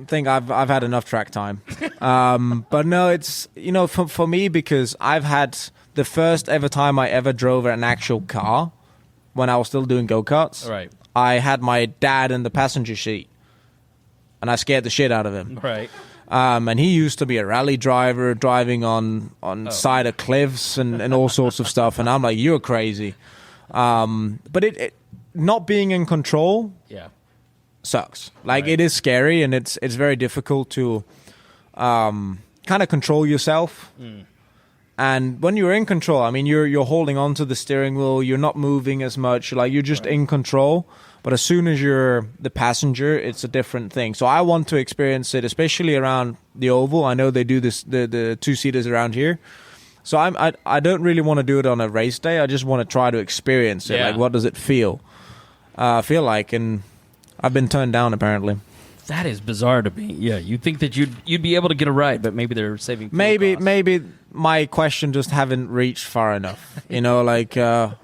think I've had enough track time. But no, it's, for me, because I've had the first ever time I ever drove an actual car when I was still doing go-karts. Right. I had my dad in the passenger seat, and I scared the shit out of him. Right. And he used to be a rally driver, driving on side of cliffs and all sorts of stuff. And I'm like, you're crazy. But it not being in control sucks. Like, it is scary, and it's very difficult to kind of control yourself. And when you're in control, I mean, you're holding onto the steering wheel, you're not moving as much, like you're just in control. But as soon as you're the passenger, it's a different thing. So I want to experience it, especially around the Oval. I know they do this, the 2-seaters around here. So I don't really want to do it on a race day. I just want to try to experience it. Like, what does it feel like? And I've been turned down, apparently. That is bizarre to me. Yeah, you'd think that you'd be able to get a ride, but maybe they're saving fuel costs. Maybe my question just haven't reached far enough. Like, I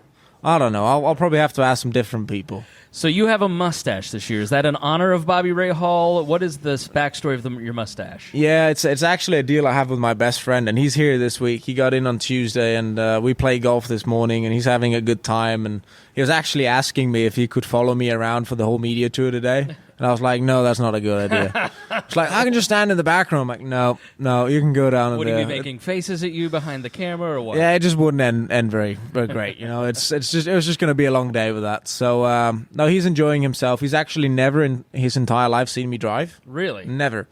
don't know. I'll probably have to ask some different people. So you have a mustache this year. Is that in honor of Bobby Ray Hall? What is the backstory of your mustache? Yeah, it's actually a deal I have with my best friend, and he's here this week. He got in on Tuesday, and we played golf this morning, and he's having a good time. And he was actually asking me if he could follow me around for the whole media tour today. And I was like, no, that's not a good idea. It's like, I can just stand in the back room. I'm like, no, you can go down Would there. he be making faces at you behind the camera or what? Yeah, it just wouldn't end very great. It was just going to be a long day with that. So no, he's enjoying himself. He's actually never in his entire life seen me drive. Really? Never.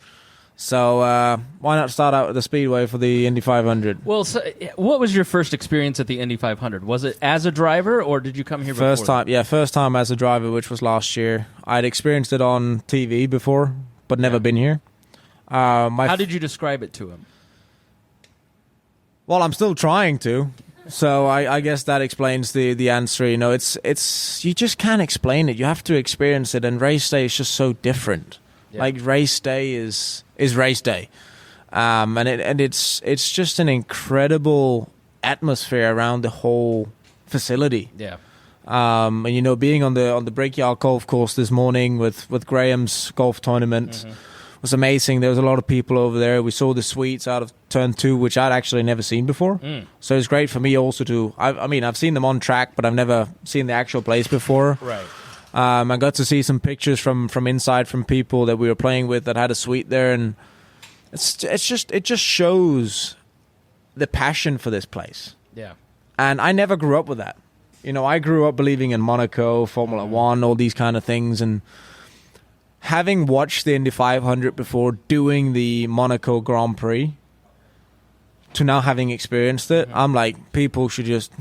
So why not start out at the Speedway for the Indy 500? Well, so, what was your first experience at the Indy 500? Was it as a driver, or did you come here First before? time, yeah, first time as a driver, which was last year. I'd experienced it on TV before, but never been here. How did you describe it to him? Well, I'm still trying to. So I guess that explains the answer. You know, it's you just can't explain it. You have to experience it, and race day is just so different. Yeah. Like race day is race day, and it's just an incredible atmosphere around the whole facility. Yeah. And you know, being on the Brickyard golf course this morning with Graham's golf tournament was amazing. There was a lot of people over there. We saw the suites out of turn 2, which I'd actually never seen before. So it's great for me also to. I mean, I've seen them on track, but I've never seen the actual place before. Right. I got to see some pictures from inside from people that we were playing with that had a suite there, and it just shows the passion for this place. Yeah. And I never grew up with that. You know, I grew up believing in Monaco, Formula One, all these kind of things, and having watched the Indy 500 before, doing the Monaco Grand Prix, to now having experienced it, I'm like, people should just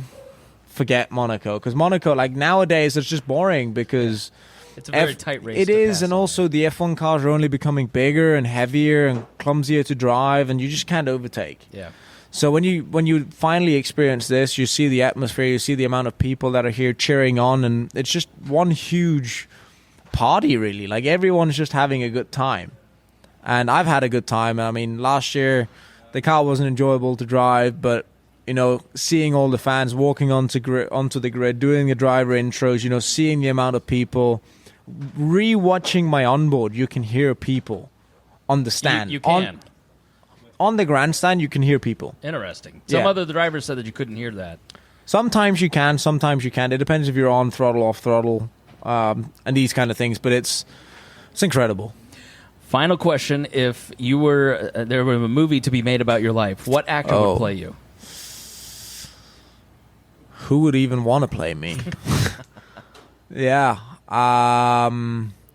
forget Monaco, because Monaco, like nowadays, it's just boring because it's a very tight race. It is, and also the F1 cars are only becoming bigger and heavier and clumsier to drive, and you just can't overtake. Yeah. So when you finally experience this, you see the atmosphere, you see the amount of people that are here cheering on, and it's just one huge party, really. Like everyone's just having a good time, and I've had a good time. I mean, last year the car wasn't enjoyable to drive, but you know, seeing all the fans walking onto the grid, doing the driver intros, you know, seeing the amount of people, re-watching my onboard, you can hear people on the stand. You can. On the grandstand, you can hear people. Interesting. Some other drivers said that you couldn't hear that. Sometimes you can, sometimes you can't. It depends if you're on throttle, off throttle, and these kind of things. But it's incredible. Final question: if you were there were a movie to be made about your life, what actor would play you? Who would even want to play me? Yeah.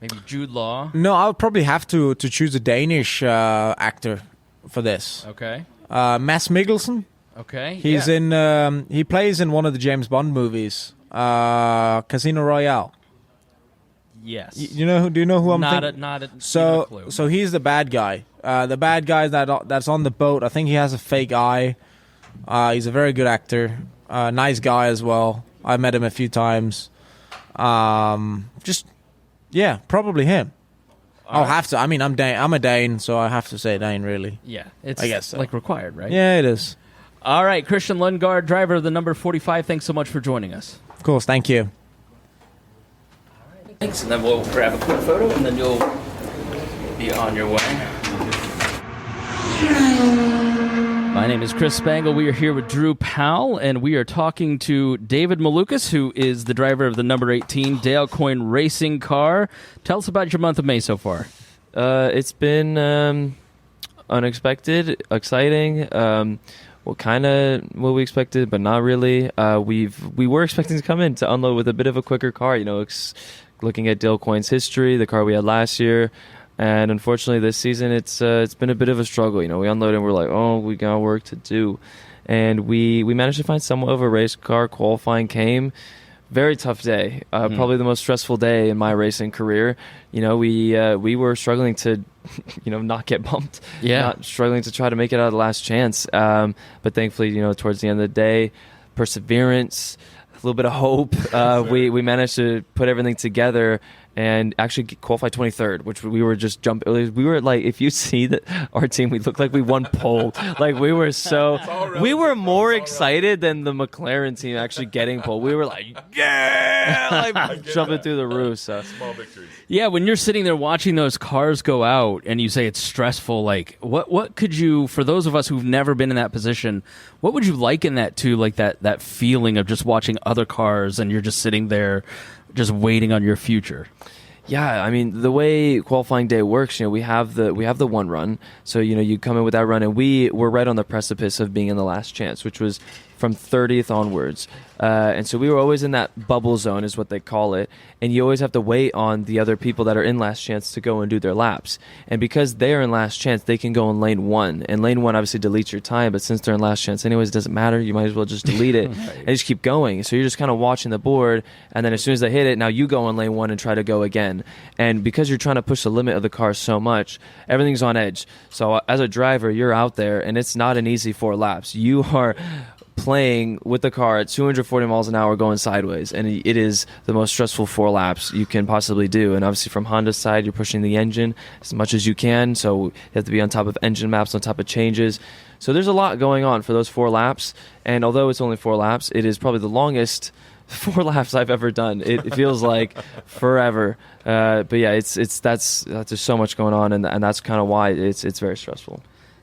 Maybe Jude Law. No, I would probably have to choose a Danish actor for this. Okay. Mads Mikkelsen. Okay. He's in. He plays in one of the James Bond movies, Casino Royale. Yes. You know? Do you know who I'm thinking? Not a So, so he's the bad guy. The bad guy that's on the boat. I think he has a fake eye. He's a very good actor. Nice guy as well. I've met him a few times. Probably him. I'll have to. I mean, I'm a Dane, so I have to say Dane, really. Yeah, it's I guess so. like required, right? Yeah, it is. All right, Christian Lundgaard, driver of the number 45. Thanks so much for joining us. Of course, thank you. Thanks, and then we'll grab a quick photo, and then you'll be on your way. My name is Chris Spangle. We are here with Drew Powell, and we are talking to David Malukas, who is the driver of the number 18 Dale Coyne racing car. Tell us about your month of May so far. It's been unexpected, exciting. Kind of what we expected, but not really. We were expecting to come in to unload with a bit of a quicker car. You know, looking at Dale Coyne's history, the car we had last year. And unfortunately, this season it's been a bit of a struggle. You know, we unloaded and we're like, oh, we got work to do, and we managed to find somewhat of a race car. Qualifying came, very tough day, probably the most stressful day in my racing career. You know, we were struggling to, not get bumped. Not struggling to try to make it out of the last chance. But thankfully, towards the end of the day, perseverance, a little bit of hope. We managed to put everything together and actually qualified 23rd, which we were just jumping. We were like, if you see that our team, we looked like we won pole. Like we were more excited than the McLaren team actually getting pole. We were like, yeah, like jumping through the roof. So Small victories. Yeah, when you're sitting there watching those cars go out and you say it's stressful, like what could you, for those of us who've never been in that position, what would you liken that to, like that feeling of just watching other cars and you're just sitting there just waiting on your future? Yeah, I mean, the way qualifying day works, we have the one run. So, you come in with that run, and we were right on the precipice of being in the last chance, which was from 30th onwards. And so we were always in that bubble zone, is what they call it. And you always have to wait on the other people that are in last chance to go and do their laps. And because they're in last chance, they can go in lane 1. And lane 1 obviously deletes your time, but since they're in last chance anyways, it doesn't matter. You might as well just delete it and just keep going. So you're just kind of watching the board, and then as soon as they hit it, now you go in lane 1 and try to go again. And because you're trying to push the limit of the car so much, everything's on edge. So as a driver, you're out there, and it's not an easy 4 laps. You are playing with the car at 240 miles an hour going sideways, and it is the most stressful 4 laps you can possibly do. And obviously from Honda's side, you're pushing the engine as much as you can, so you have to be on top of engine maps, on top of changes. So there's a lot going on for those 4 laps, and although it's only 4 laps, it is probably the longest 4 laps I've ever done. It feels like forever, but yeah, that's there's so much going on, and that's kind of why it's very stressful.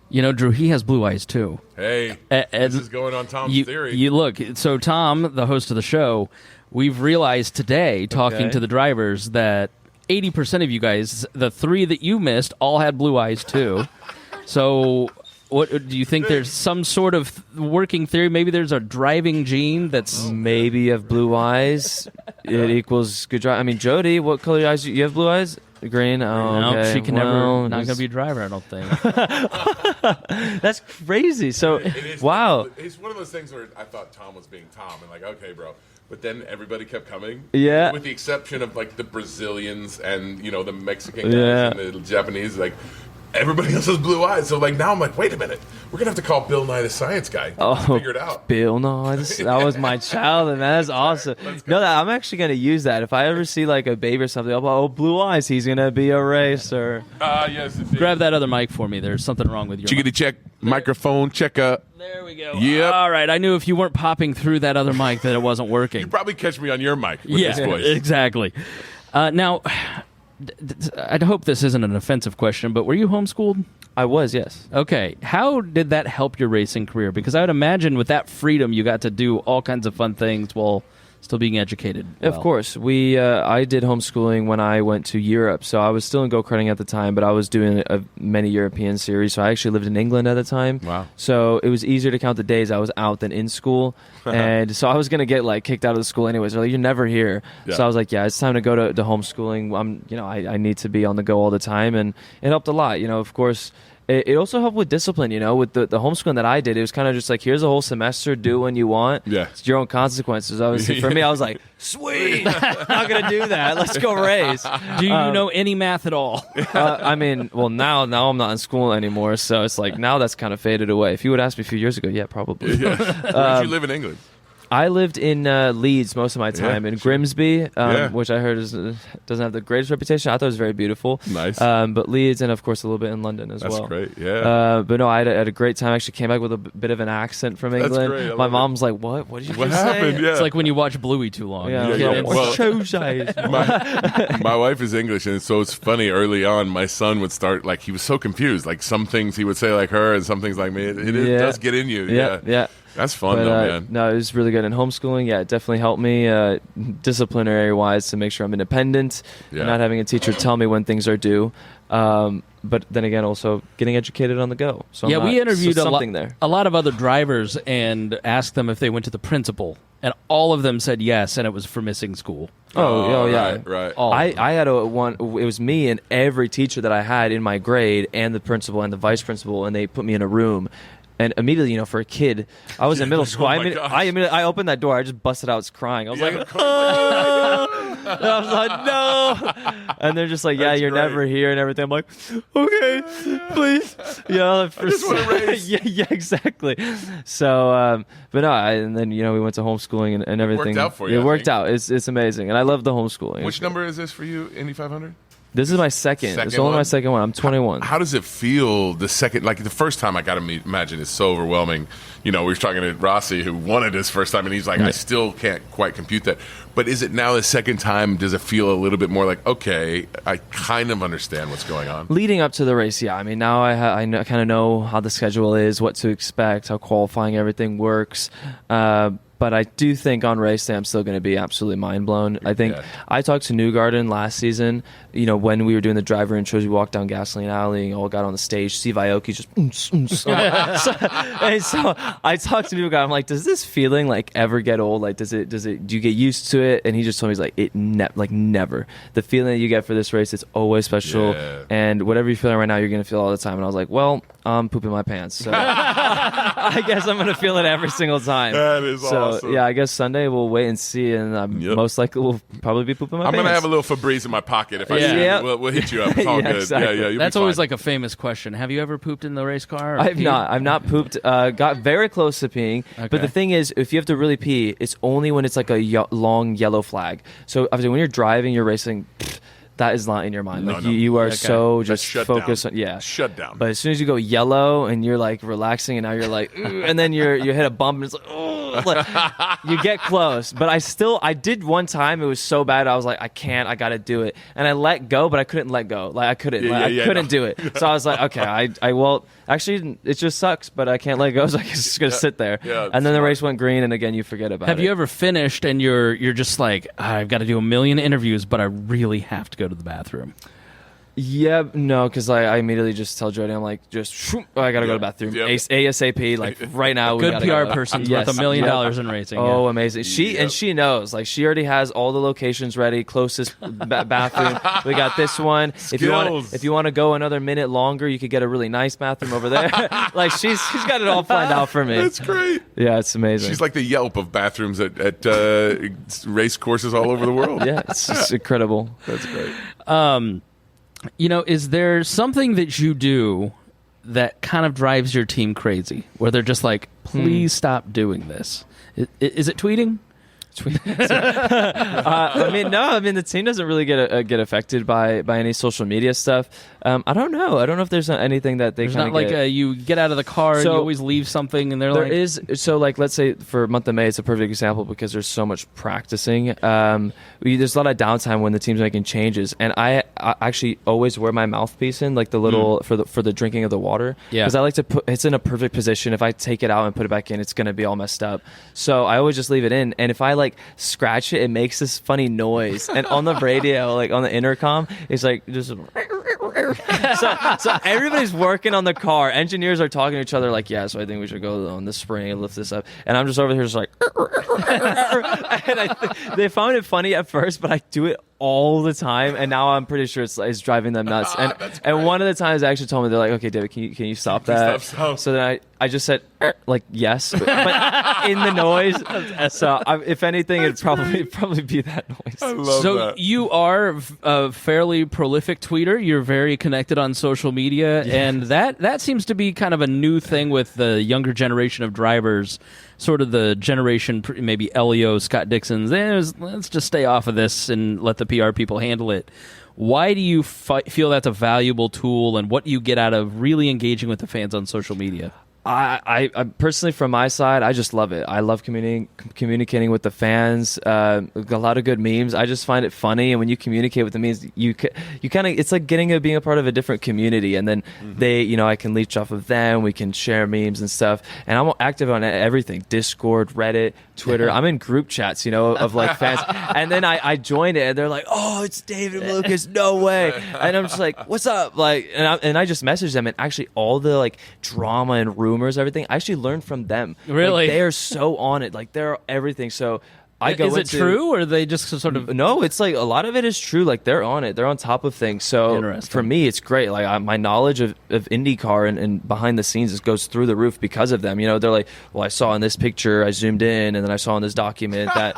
Drew, he has blue eyes too. Hey, this is going on Tom's theory. You look, so Tom, the host of the show, we've realized today, talking to the drivers, that 80% of you guys, the 3 that you missed, all had blue eyes too. So what do you think? There's some sort of working theory? Maybe there's a driving gene that's... Maybe you have blue eyes. It equals good drive. I mean, Jody, what color eyes? You have blue eyes? Green. Oh, no, okay. she can never. Not gonna be a driver, I don't think. That's crazy. So, wow. It's one of those things where I thought Tom was being Tom, and like, okay, bro. But then everybody kept coming. Yeah. With the exception of like the Brazilians and the Mexican guys and the Japanese, like. Everybody else has blue eyes, so like now I'm like, wait a minute, we're gonna have to call Bill Nye the Science Guy to figure it out. Bill Nye, that was my childhood, man. That's awesome. No, I'm actually gonna use that if I ever see like a baby or something. Oh, blue eyes, he's gonna be a racer. Yes. Indeed. Grab that other mic for me. There's something wrong with your Chickadee check, microphone check up. There we go. Yep. All right, I knew if you weren't popping through that other mic that it wasn't working. You probably catch me on your mic with this voice. Exactly. Now, I hope this isn't an offensive question, but were you homeschooled? I was, yes. Okay. How did that help your racing career? Because I would imagine with that freedom, you got to do all kinds of fun things while still being educated. Well. Of course. I did homeschooling when I went to Europe. So I was still in go-karting at the time, but I was doing many European series. So I actually lived in England at the time. Wow. So it was easier to count the days I was out than in school. And so I was going to get kicked out of the school anyways. They're like, you're never here. Yeah. So I was like, yeah, it's time to go to homeschooling. I need to be on the go all the time. And it helped a lot. Of course, it also helped with discipline, with the homeschooling that I did. It was kind of just like, here's a whole semester, do when you want. Yeah. It's your own consequences. Obviously, for me, I was like, sweet, not going to do that. Let's go race. Do you know any math at all? I mean, well, now I'm not in school anymore, so it's like now that's kind of faded away. If you would ask me a few years ago, yeah, probably. Yeah. Where did you live in England? I lived in Leeds most of my time, in Grimsby, which I heard doesn't have the greatest reputation. I thought it was very beautiful. Nice. But Leeds, and of course a little bit in London as well. That's great, yeah. But no, I had a great time. I actually came back with a bit of an accent from England. That's great. My mom's like, what did you what just happened? say? Yeah. It's like when you watch Bluey too long. Yeah. My wife is English, and so it's funny. Early on, my son would start he was so confused. Like some things he would say like her, and some things like me. It does get in you. Yeah. That's fun, though, man. No, it was really good. And homeschooling, it definitely helped me disciplinary-wise to make sure I'm independent and not having a teacher tell me when things are due. But then again, also getting educated on the go. So we interviewed a lot of other drivers and asked them if they went to the principal. And all of them said yes, and it was for missing school. Oh yeah. Right. I had it was me and every teacher that I had in my grade and the principal and the vice principal, and they put me in a room. And immediately, for a kid, I was in middle school. I opened that door. I just busted out crying. I was like, I was like, no. And they're just like, yeah, That's you're great. never here and everything. I'm like, okay, please. You know, I just want to race. yeah, exactly. So, but no, and then, we went to homeschooling and everything. worked out for you, It I worked think. out. It's amazing. And I love the homeschooling. Which number is this for you, Indy 500? This is my second. It's only my second one. I'm 21. How does it feel the second, like the first time? I got to imagine it's so overwhelming. We were talking to Rossi, who won it his first time, and he's like, I still can't quite compute that. But is it now the second time? Does it feel a little bit more like, okay, I kind of understand what's going on? Leading up to the race, yeah. I mean, now I kind of know how the schedule is, what to expect, how qualifying everything works. But I do think on race day I'm still going to be absolutely mind blown. I think I talked to Newgarden last season. When we were doing the driver intros, we walked down Gasoline Alley and all got on the stage. Steve Aoki just. And so I talked to Newgarden. I'm like, does this feeling ever get old? Like, do you get used to it? And he just told me he's like, never. The feeling that you get for this race, it's always special. Yeah. And whatever you're feeling right now, you're going to feel all the time. And I was like, well, I'm pooping my pants. So I guess I'm going to feel it every single time. That is awesome. So, yeah, I guess Sunday we'll wait and see, and most likely we'll probably be pooping my pants. I'm going to have a little Febreze in my pocket if I see you. We'll hit you up. It's all good. Exactly. Yeah, That's always like a famous question. Have you ever pooped in the race car? I've not pooped. Got very close to peeing. Okay. But the thing is, if you have to really pee, it's only when it's like a long yellow flag. So obviously when you're driving, you're racing, that is not in your mind. You are so just focused on shut down. But as soon as you go yellow and you're like relaxing and now you're like, and then you hit a bump and it's like, you get close. But I did one time. It was so bad. I was like, I gotta do it. And I let go, but I couldn't let go. I couldn't do it. So I was like, okay, I will. Actually, it just sucks, but I can't let go, so I'm just gonna sit there. Yeah, and then the race went green, and again, you forget about it. Have you ever finished and you're just like, I've got to do a million interviews, but I really have to go to the bathroom? Yeah, no, because I immediately just tell Jody, I'm like, I gotta go to the bathroom ASAP, like right now. Good PR person's worth $1 million in racing. Oh, amazing! She knows, like she already has all the locations ready, closest bathroom. We got this one. If you want to go another minute longer, you could get a really nice bathroom over there. Like she's got it all planned out for me. That's great. Yeah, it's amazing. She's like the Yelp of bathrooms at race courses all over the world. Yeah, it's just incredible. That's great. Is there something that you do that kind of drives your team crazy, where they're just like, please stop doing this? Is it tweeting? I mean, the team doesn't really get affected by any social media stuff. I don't know if there's anything that there's not like you get out of the car and you always leave something and there is. So like, let's say for month of May, it's a perfect example because there's so much practicing. There's a lot of downtime when the team's making changes, and I actually always wear my mouthpiece in, like the little for the drinking of the water. Yeah, because I like to put it's in a perfect position. If I take it out and put it back in, it's gonna be all messed up. So I always just leave it in, and if I scratch it, it makes this funny noise, and on the radio, like on the intercom, it's like just. So everybody's working on the car. Engineers are talking to each other like, yeah, so I think we should go on this spring and lift this up. And I'm just over here just like, and they found it funny at first, but I do it all the time, and now I'm pretty sure it's driving them nuts. And one of the times they actually told me, they're like, okay, David, can you stop that? So then I just said like yes, but in the noise. So if anything, it'd probably be that noise. I love that. You are a fairly prolific tweeter. You're very connected on social media, and that seems to be kind of a new thing with the younger generation of drivers. Sort of the generation, maybe Elio, Scott Dixon's. Let's just stay off of this and let the PR people handle it. Why do you feel that's a valuable tool, and what do you get out of really engaging with the fans on social media? I personally, from my side, I just love it. I love communicating with the fans. A lot of good memes. I just find it funny, and when you communicate with the memes, you kind of, it's like being a part of a different community. And then I can leech off of them. We can share memes and stuff. And I'm active on everything: Discord, Reddit, Twitter. I'm in group chats, of like fans. And then I joined it, and they're like, "Oh, it's David and Lucas! No way!" And I'm just like, "What's up?" Like, and I just messaged them, and actually all the like drama and rumors, everything, I actually learned from them. Really? Like, they are so on it. Like, they're everything. So go Is it into, true, or are they just sort of? No, it's like a lot of it is true. Like they're on it. They're on top of things. So for me, it's great. Like my knowledge of IndyCar and behind the scenes just goes through the roof because of them. You know, they're like, well, I saw in this picture, I zoomed in, and then I saw in this document that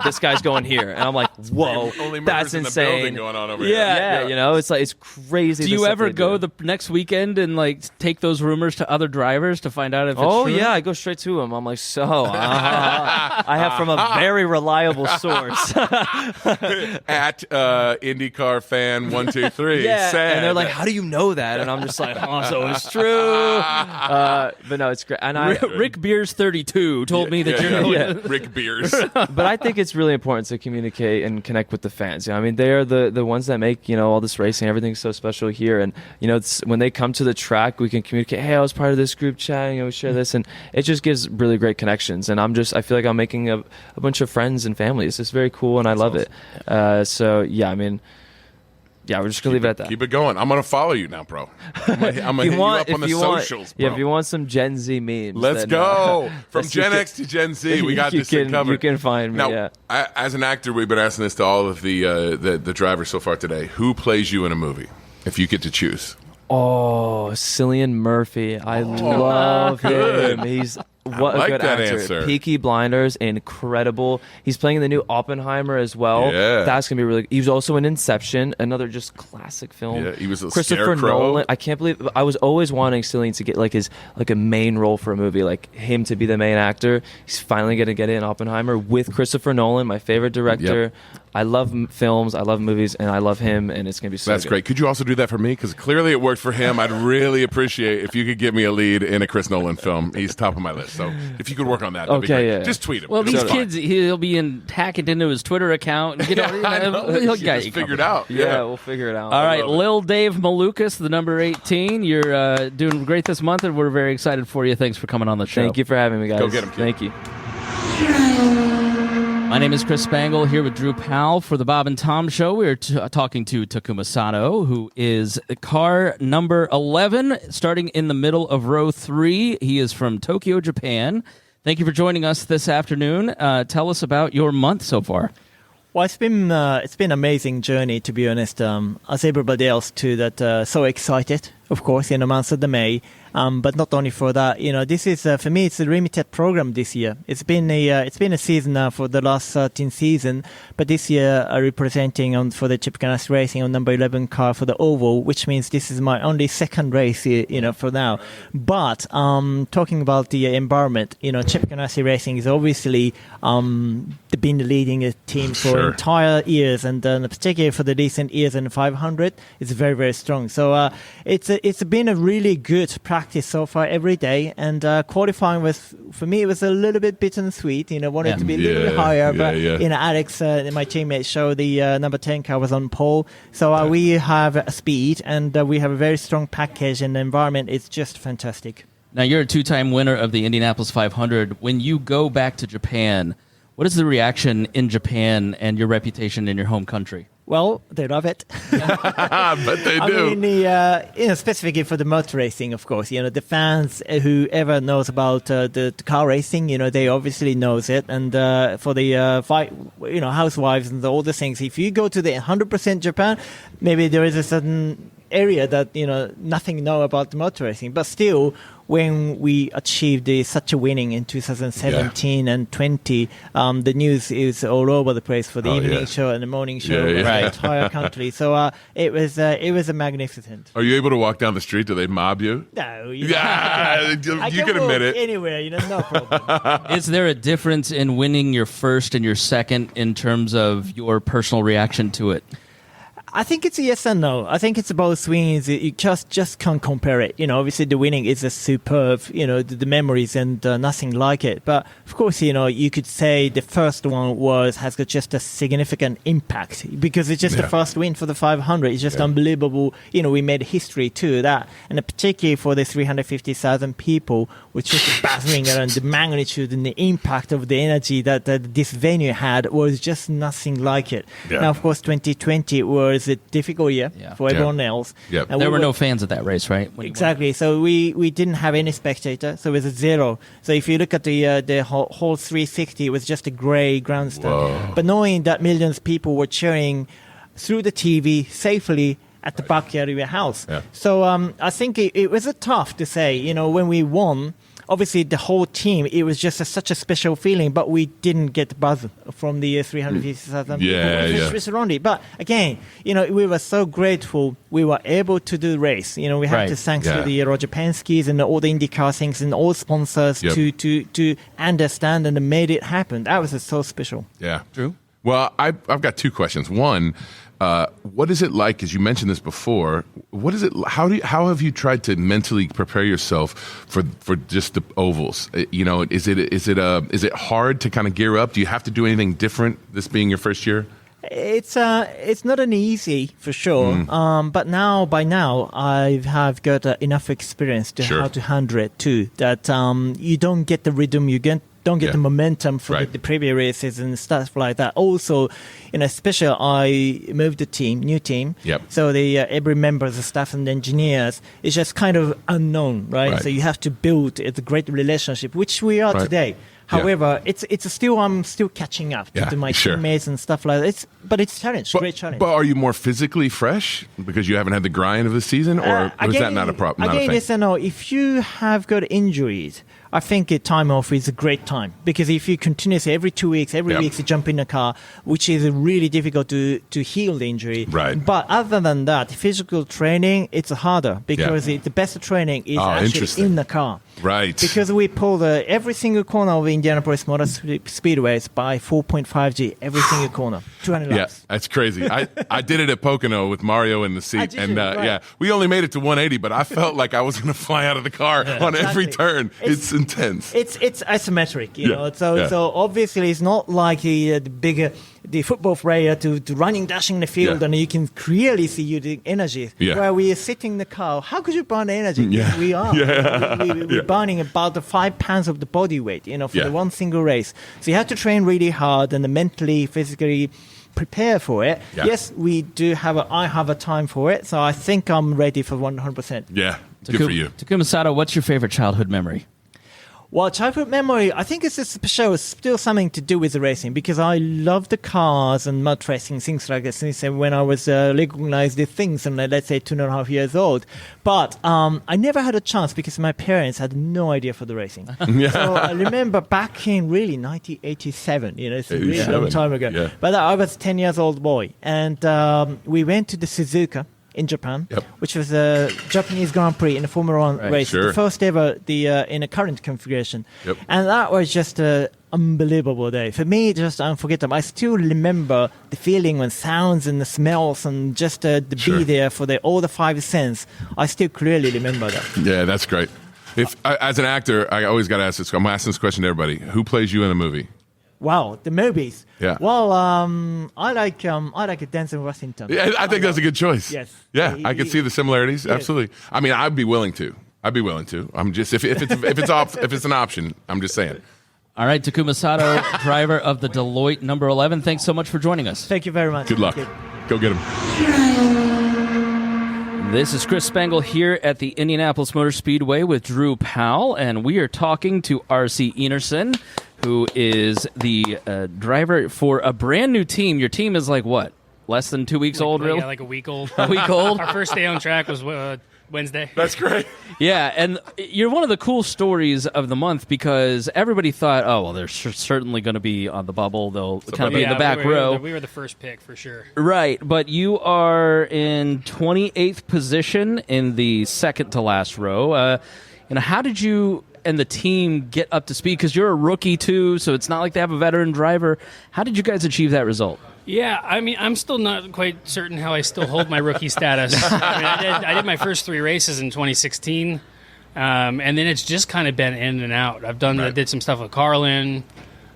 this guy's going here, and I'm like, whoa, only that's in insane. the building going on over Yeah, you know, it's like it's crazy. Do you ever go the next weekend and like take those rumors to other drivers to find out if it's true? Oh yeah, I go straight to him. I'm like, I have from a very reliable source at IndyCar fan 123. Yeah, said. and they're like, "How do you know that?" And I'm just like, "Oh, so it's true." But no, it's great. And Rick Beers 32 told me that you're Rick Beers. But I think it's really important to communicate and connect with the fans. You know, I mean, they are the ones that make all this racing, everything's so special here. And when they come to the track, we can communicate. Hey, I was part of this group chat. We share this, and it just gives really great connections. And I feel like I'm making a bunch of friends and family. It's just very cool, and I love it. So yeah, I mean, yeah, we're just gonna leave it at that. Keep it going. I'm gonna follow you now, bro. I'm gonna hit you up on the socials, bro. Yeah, if you want some Gen Z memes, let's go from Gen X to Gen Z. We got this thing covered. You can find me. Now, as an actor, we've been asking this to all of the drivers so far today. Who plays you in a movie, if you get to choose? Oh, Cillian Murphy. I love him. He's what like a good that actor. answer. Peaky Blinders, incredible. He's playing in the new Oppenheimer as well. Yeah. That's going to be really. He was also in Inception, another just classic film. Yeah, he was a Christopher Scarecrow. Nolan. I can't believe I was always wanting Cillian to get a main role for a movie, like him to be the main actor. He's finally going to get it in Oppenheimer with Christopher Nolan, my favorite director. Yep. I love films, I love movies, and I love him, and it's going to be so That's good. great. Could you also do that for me? Because clearly it worked for him. I'd really appreciate if you could give me a lead in a Chris Nolan film. He's top of my list. So if you could work on that, that'd be great. Yeah. Just tweet him. Well, It'll these be fine. kids, he'll be hack it into his Twitter account. And I know. He'll You get just you figured covered. out. Yeah, we'll figure it out. All right, Lil Dave Malukas, the number 18. You're doing great this month, and we're very excited for you. Thanks for coming on the show. Thank you for having me, guys. Go get him, kid. Thank you. My name is Chris Spangle, here with Drew Powell for the Bob and Tom Show. We're talking to Takuma Sato, who is car number 11, starting in the middle of row 3. He is from Tokyo, Japan. Thank you for joining us this afternoon. Tell us about your month so far. Well, it's been an amazing journey, to be honest. As everybody else too, that so excited, of course, in the month of May. But not only for that, this is for me. It's a limited program this year. It's been a season now for the last 13 season, but this year representing for the Chip Ganassi Racing on number 11 car for the oval, which means this is my only second race, for now. But talking about the environment, Chip Ganassi Racing is obviously been the leading team for entire years, and particularly for the recent years in the 500, it's very, very strong. So it's been a really good practice so far every day, and qualifying for me, it was a little bit bittersweet. Wanted to be a little bit higher, but Alex, my teammate, showed the number 10 car was on pole. So we have speed, and we have a very strong package, and the environment is just fantastic. Now, you're a two-time winner of the Indianapolis 500. When you go back to Japan, what is the reaction in Japan and your reputation in your home country? Well, they love it. But they do. I mean, specifically for the motor racing, of course. The fans, whoever knows about the car racing, they obviously knows it. And for the housewives and all the things, if you go to the 100% Japan, maybe there is a certain area that nothing know about the motor racing, but still, when we achieved such a winning in 2017 and 20, the news is all over the place for the evening show and the morning show for the entire country. So it was a magnificent. Are you able to walk down the street? Do they mob you? No, you can admit it. Anywhere, no problem. Is there a difference in winning your first and your second in terms of your personal reaction to it? I think it's a yes and no. I think it's both wins. You just can't compare it. Obviously the winning is a superb, the memories and nothing like it. But of course, you could say the first one has got just a significant impact because it's just the first win for the 500. It's just unbelievable. We made history too, that. And particularly for the 350,000 people which was battering around the magnitude and the impact of the energy that this venue had was just nothing like it. Yeah. Now, of course, 2020 was a difficult year for everyone else. Yep. And There were no fans at that race, right? Exactly. So we didn't have any spectator. So it was a zero. So if you look at the whole 360, it was just a grey grandstand. Whoa. But knowing that millions of people were cheering through the TV safely at the backyard of your house. Yeah. So I think it was tough to say, when we won, obviously the whole team, it was just such a special feeling, but we didn't get the buzz from the 350,000 people which surrounded. But again, we were so grateful we were able to do the race. We have to thank to the Roger Penske's and all the IndyCar things and all sponsors to understand and made it happen. That was so special. Yeah. True. Well, I've got two questions. One, what is it like? As you mentioned this before, what is it? How have you tried to mentally prepare yourself for just the ovals? Is it hard to kind of gear up? Do you have to do anything different? This being your first year. It's not an easy for sure, but by now I have got enough experience to how to handle it too. That you don't get the rhythm, don't get the momentum for the previous races and stuff like that. Also, especially I moved the new team. Yep. So every member of the staff and engineers is just kind of unknown, right? So you have to build a great relationship, which we are today. However, I'm still catching up to my teammates and stuff like that. But it's challenge, great challenge. But are you more physically fresh because you haven't had the grind of the season, or is that not a problem? Again, yes and no. If you have got injuries, I think a time off is a great time, because if you continuously every 2 weeks, every week you jump in a car, which is really difficult to heal the injury. Right. But other than that, physical training, it's harder because the best training is actually in the car. Right. Because we pull every single corner of Indianapolis Motor Speedways by 4.5G, every single corner, 200 laps. Yeah, that's crazy. I did it at Pocono with Mario in the seat, and we only made it to 180, but I felt like I was going to fly out of the car on every turn. It's intense. It's isometric, know. So obviously it's not like the bigger the football player to running, dashing the field, and you can clearly see you the energy. Where we are sitting in the car, how could you burn energy? We are. We're burning about the 5 pounds of the body weight, for the one single race. So you have to train really hard and mentally, physically prepare for it. Yes, we do I have a time for it, so I think I'm ready for 100%. Yeah, good for you. Takuma Sato, what's your favorite childhood memory? Well, childhood memory, I think it's still something to do with the racing, because I love the cars and mud racing, things like that, since when I was recognized the things, and let's say 2.5 years old. But I never had a chance because my parents had no idea for the racing. So I remember back in really 1987, it's a really long time ago. Yeah. But I was 10 years old boy, and we went to the Suzuka in Japan, which was a Japanese Grand Prix in a Formula One race, the first ever in a current configuration. And that was just an unbelievable day. For me, just unforgettable. I still remember the feeling when sounds and the smells and just to be there for all the 5 senses. I still clearly remember that. Yeah, that's great. As an actor, I always got to ask this. I'm asking this question to everybody. Who plays you in a movie? Wow, the movies. Yeah. Well, I like Denzel Washington. Yeah, I think that's a good choice. Yes. Yeah, I can see the similarities. Yes. Absolutely. I mean, I'd be willing to. I'm just if it's an option. I'm just saying. All right, Takuma Sato, driver of the Deloitte number 11. Thanks so much for joining us. Thank you very much. Good luck. Go get him. This is Chris Spangle here at the Indianapolis Motor Speedway with Drew Powell, and we are talking to R.C. Enerson, who is the driver for a brand new team. Your team is like what? Less than 2 weeks old, really? Yeah, like a week old. A week old? Our first day on track was Wednesday. That's great. Yeah, and you're one of the cool stories of the month because everybody thought, oh, well, they're certainly going to be on the bubble. They'll kind of be in the back row. We were the first pick for sure. Right, but you are in 28th position in the second to last row. How did you and the team get up to speed? Because you're a rookie too, so it's not like they have a veteran driver. How did you guys achieve that result? Yeah, I mean, I'm still not quite certain how I still hold my rookie status. I did my first 3 races in 2016, and then it's just kind of been in and out. I did some stuff with Carlin,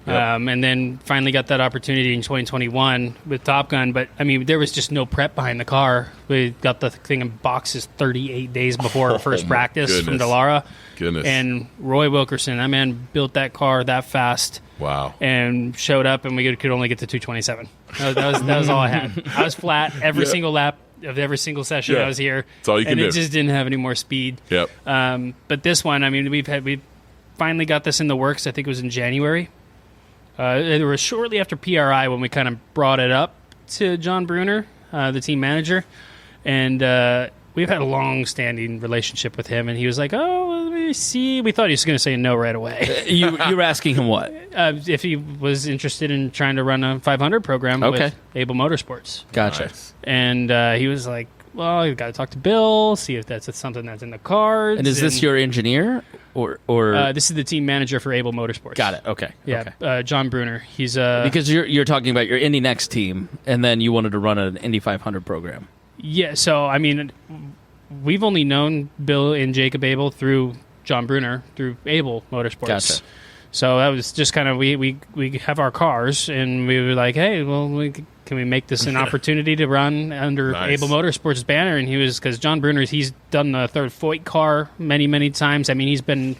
Yep. And then finally got that opportunity in 2021 with Top Gun. But, I mean, there was just no prep behind the car. We got the thing in boxes 38 days before our first practice from Dallara. Goodness. And Roy Wilkerson, that man built that car that fast. Wow. And showed up, and we could only get to 227. That was all I had. I was flat every single lap of every single session I was here. That's all you can and do. it just didn't have any more speed. Yep. But this one, I mean, we finally got this in the works. I think it was in January. It was shortly after PRI when we kind of brought it up to John Bruner, the team manager, and we've had a long-standing relationship with him. And he was like, "Oh, let me see." We thought he was going to say no right away. You were asking him what? If he was interested in trying to run a 500 program with Able Motorsports. Gotcha. Nice. And he was like, "Well, you got to talk to Bill, see if that's something that's in the cards." And is this your engineer or this is the team manager for Able Motorsports? Got it. Okay. Yeah, Okay. John Bruner. He's because you're talking about your Indy Next team, and then you wanted to run an Indy 500 program. Yeah. So I mean, we've only known Bill and Jacob Able through John Bruner through Able Motorsports. Gotcha. So that was just kind of we have our cars, and we were like, hey, well, can we make this an opportunity to run under Able Motorsports banner? And he was, because John Bruner, he's done the third Foyt car many times. I mean, he's been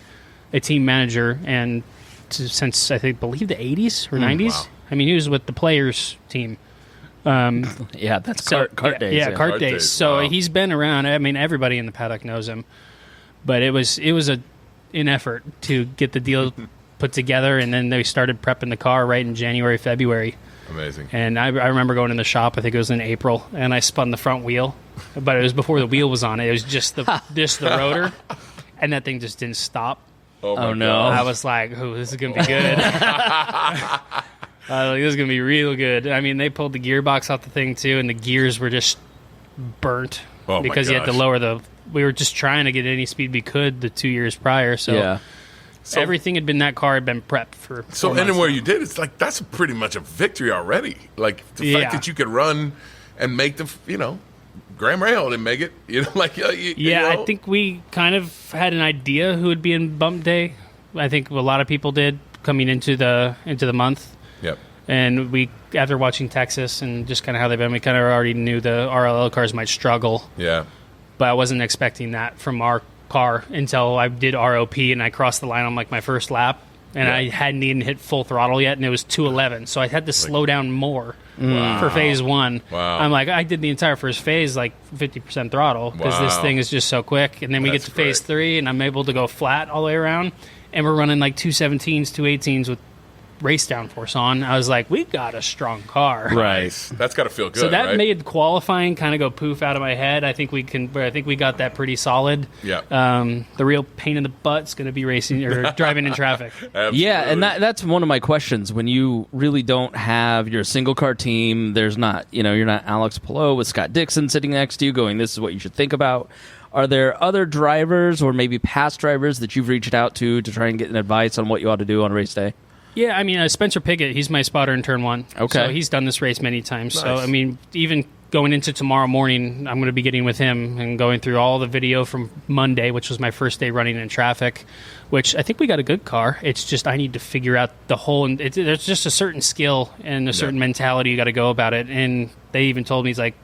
a team manager and since I believe the 80s or 90s. Wow. I mean, he was with the Players team. Yeah, that's kart days. Yeah, kart Kart days. days, So wow. he's been around. I mean, everybody in the paddock knows him. But it was an effort to get the deal put together, and then they started prepping the car right in January, February. Amazing. And I remember going in the shop, I think it was in April, and I spun the front wheel, but it was before the wheel was on it. It was just the rotor, and that thing just didn't stop. Oh no. I was like, oh, this is going to be good. This is going to be real good. I mean, they pulled the gearbox off the thing, too, and the gears were just burnt Oh, my because you had to gosh. lower we were just trying to get any speed we could the 2 years prior. So, Yeah. everything that car had been prepped for. So 4 months anywhere now. you did, it's like that's pretty much a victory already. Like the Yeah. fact that you could run and make the Graham Rahal didn't make it. I think we kind of had an idea who would be in Bump Day. I think a lot of people did coming into the month. Yep. And we, after watching Texas and just kind of how they've been, we kind of already knew the RLL cars might struggle. Yeah. But I wasn't expecting that from our car until I did ROP and I crossed the line on like my first lap. And I hadn't even hit full throttle yet, and it was 211. So I had to slow down more for phase one. Wow. I'm like, I did the entire first phase like 50% throttle because this Wow. thing is just so quick. And then we That's get to phase great. 3, and I'm able to go flat all the way around. And we're running like 217s, 218s with race downforce on. I was like, we got a strong car. Right. That's got to feel good. So that right? made qualifying kind of go poof out of my head. I think we got that pretty solid. Yeah. The real pain in the butt's going to be racing or driving in traffic. Absolutely. Yeah, and that's one of my questions. When you really don't have your single car team, there's not, you're not Alex Palou with Scott Dixon sitting next to you going, this is what you should think about. Are there other drivers or maybe past drivers that you've reached out to try and get an advice on what you ought to do on race day? Yeah, I mean, Spencer Piggott, he's my spotter in turn 1. Okay. So he's done this race many times. Nice. So, I mean, even going into tomorrow morning, I'm going to be getting with him and going through all the video from Monday, which was my first day running in traffic, which I think we got a good car. It's just I need to figure out the whole, and there's just a certain skill and a certain mentality you got to go about it. And they even told me, he's like,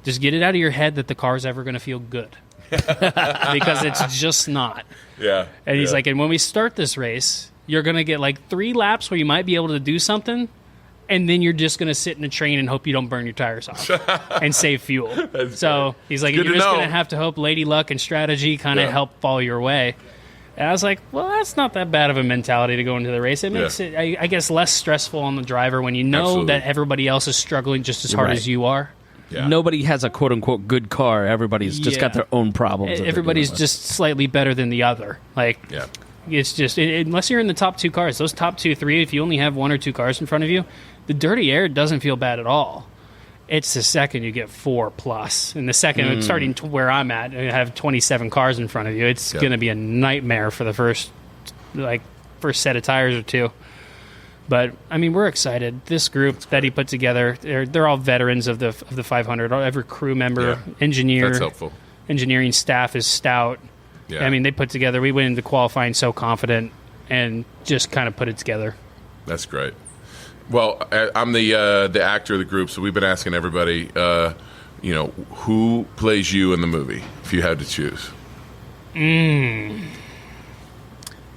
just get it out of your head that the car's ever going to feel good. Because it's just not. Yeah. And he's like, and when we start this race, you're going to get like 3 laps where you might be able to do something, and then you're just going to sit in a train and hope you don't burn your tires off and save fuel. So he's like, Good you're to just know. going to have to hope lady luck and strategy kind of help fall your way. And I was like, well, that's not that bad of a mentality to go into the race. It makes it, I guess, less stressful on the driver when you know Absolutely. that everybody else is struggling just as hard Right. as you are. Yeah. Nobody has a quote-unquote good car. Everybody's just got their own problems. that they're Everybody's dealing with. just slightly better than the other. Like, Yeah. it's just, unless you're in the top 2 cars, those top 2, 3, if you only have 1 or 2 cars in front of you, the dirty air doesn't feel bad at all. It's the second you get 4 plus. And the second, starting to where I'm at, I have 27 cars in front of you. It's going to be a nightmare for the first set of tires or 2. But, I mean, we're excited. This group that he put together, they're all veterans of the 500. Every crew member, engineer, That's helpful. engineering staff is stout. Yeah. I mean, they put together, we went into qualifying so confident and just kind of put it together. That's great. Well, I'm the actor of the group, so we've been asking everybody, who plays you in the movie if you had to choose?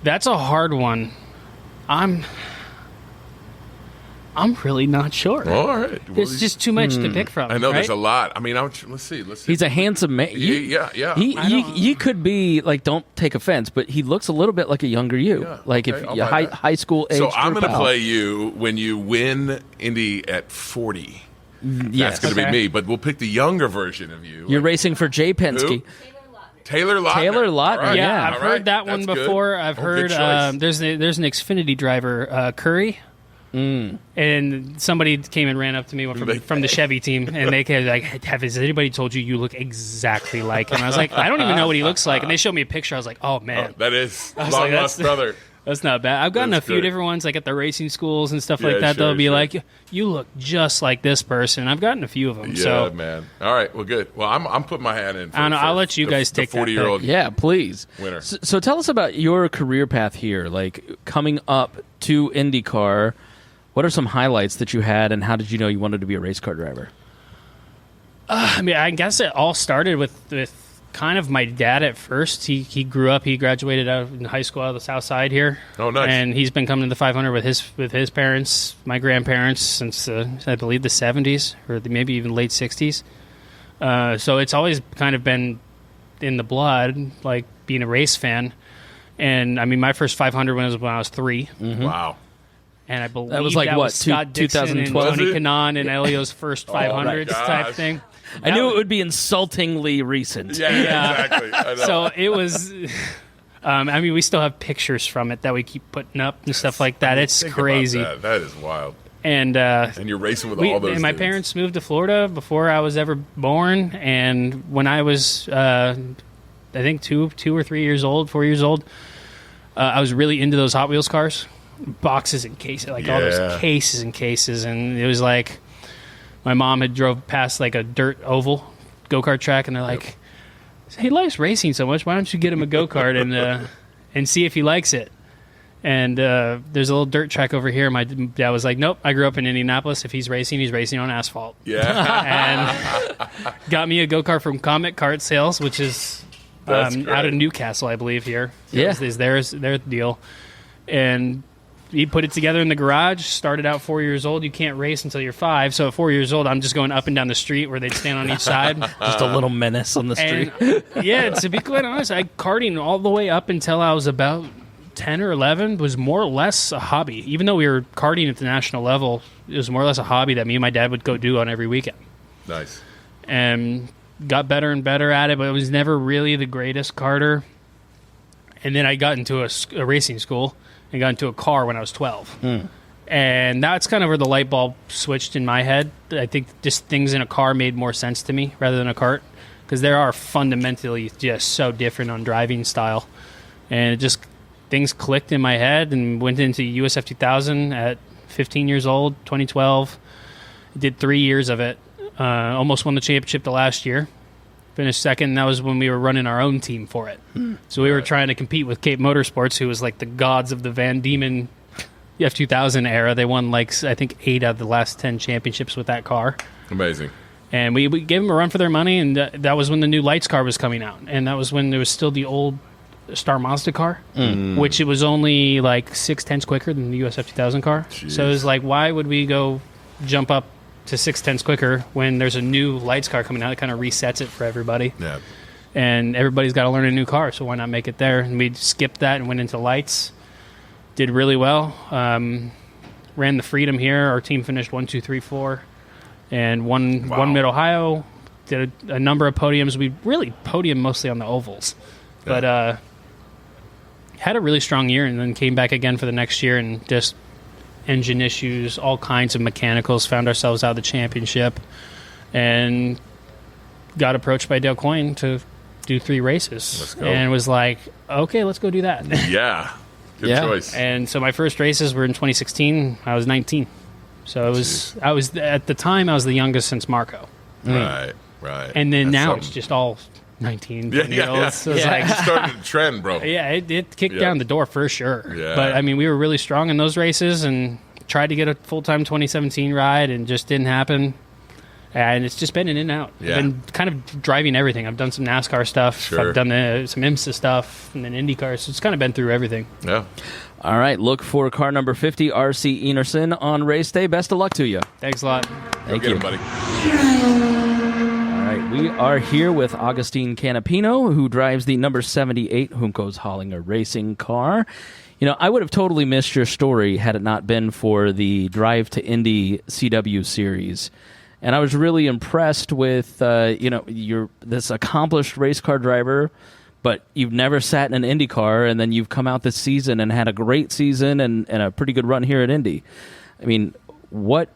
That's a hard one. I'm really not sure. All right. There's just too much to pick from. I know right? there's a lot. I mean, let's see. He's a handsome man. Yeah. He could be like, don't take offense, but he looks a little bit like a younger you, if you high school age. So I'm going to pal. play you when you win Indy at 40. Yes. That's going to be me, but we'll pick the younger version of you. You're racing for Jay Penske. Taylor Lautner. Taylor Lautner, All right. yeah. I've heard that one That's before. good. I've Good heard choice. there's an Xfinity driver, Curry. And somebody came and ran up to me from the Chevy team, and they came like, has anybody told you look exactly like him? I was like, I don't even know what he looks like. And they showed me a picture. I was like, oh, man. That is I was long like, lost brother. That's not bad. I've gotten That's a few great. different ones, like at the racing schools and stuff Yeah, like that. sure, They'll be sure. like, you look just like this person. I've gotten a few of them. Yeah, So man. All right, well, good. Well, I'm putting my hand in. I don't know. I'll let you guys take the 40-year-old Yeah, please. winner. So tell us about your career path here, like coming up to IndyCar. What are some highlights that you had, and how did you know you wanted to be a race car driver? I mean, I guess it all started with kind of my dad at first. He grew up. He graduated out in high school out of the South Side here. Oh, nice. And he's been coming to the 500 with his parents, my grandparents, since I believe the 70s or maybe even late 60s. So it's always kind of been in the blood, like being a race fan. And I mean, my first 500 was when I was 3. Mm-hmm. Wow. And I believe that was like what, Scott Dixon and 2012? Tony Kanaan and Elio's first 500s type thing. I knew it would be insultingly recent. Yeah, exactly. I know. So it was. I mean, we still have pictures from it that we keep putting up and stuff like that. It's Think about crazy. that. That is wild. And you're racing with all those. And my dudes. parents moved to Florida before I was ever born. And when I was, I think 2 or 3 years old, 4 years old, I was really into those Hot Wheels cars, boxes and cases, like all those cases and cases. And it was like my mom had drove past like a dirt oval go-kart track, and they're like, he likes racing so much, why don't you get him a go-kart and see if he likes it? And there's a little dirt track over here. My dad was like, nope, I grew up in Indianapolis. If he's racing on asphalt. Yeah. And got me a go-kart from Comet Kart Sales, which is out of Newcastle, I believe, here. Yeah. Is their deal. And he put it together in the garage, started out 4 years old. You can't race until you're 5. So at 4 years old, I'm just going up and down the street where they'd stand on each side. Just a little menace on the street. And, yeah, to be quite honest, karting all the way up until I was about 10 or 11 was more or less a hobby. Even though we were karting at the national level, it was more or less a hobby that me and my dad would go do on every weekend. Nice. And got better and better at it, but it was never really the greatest karter. And then I got into a racing school and got into a car when I was 12. And that's kind of where the light bulb switched in my head. I think just things in a car made more sense to me rather than a kart, because they are fundamentally just so different on driving style. And it just things clicked in my head and went into USF 2000 at 15 years old, 2012. Did 3 years of it. Almost won the championship the last year. Finished second. That was when we were running our own team for it. So we were trying to compete with Cape Motorsports, who was like the gods of the Van Diemen F2000 era. They won like, I think, 8 out of the last 10 championships with that car. Amazing. And we gave them a run for their money, and that was when the new Lights car was coming out. And that was when there was still the old Star Mazda car, which it was only like 6/10 quicker than the USF 2000 car. Jeez. So it was like, why would we go jump up to 6/10 quicker when there's a new Lights car coming out? It kind of resets it for everybody. Yeah. And everybody's got to learn a new car, so why not make it there? And we skipped that and went into Lights. Did really well. Ran the Freedom here. Our team finished 1, 2, 3, 4, and won Mid-Ohio. Did a number of podiums. We really podiumed mostly on the ovals. But had a really strong year, and then came back again for the next year, and just engine issues, all kinds of mechanicals, found ourselves out of the championship, and got approached by Dale Coyne to do 3 races. Let's go. And was like, okay, let's go do that. Yeah. Good choice. And so my first races were in 2016. I was 19. So it was I was at the time I was the youngest since Marco. Right. And then That's now something. it's just all 19, Yeah, 20 yeah, olds. yeah. So it's Yeah. like, You started a trend, bro. Yeah, it kicked Yeah. down the door for sure. Yeah. But I mean, we were really strong in those races and tried to get a full-time 2017 ride and just didn't happen. And it's just been in and out. Yeah. I've been kind of driving everything. I've done some NASCAR stuff. Sure. I've done some IMSA stuff and then IndyCar. So it's kind of been through everything. Yeah. All right, look for car number 50, R.C. Enerson, on race day. Best of luck to you. Thanks a lot. Thank Go you. get him, buddy. All right, we are here with Augustine Canapino, who drives the number 78 Juncos Hollinger racing car. You know, I would have totally missed your story had it not been for the Drive to Indy CW series. And I was really impressed with, you're this accomplished race car driver, but you've never sat in an Indy car, and then you've come out this season and had a great season and a pretty good run here at Indy. I mean, what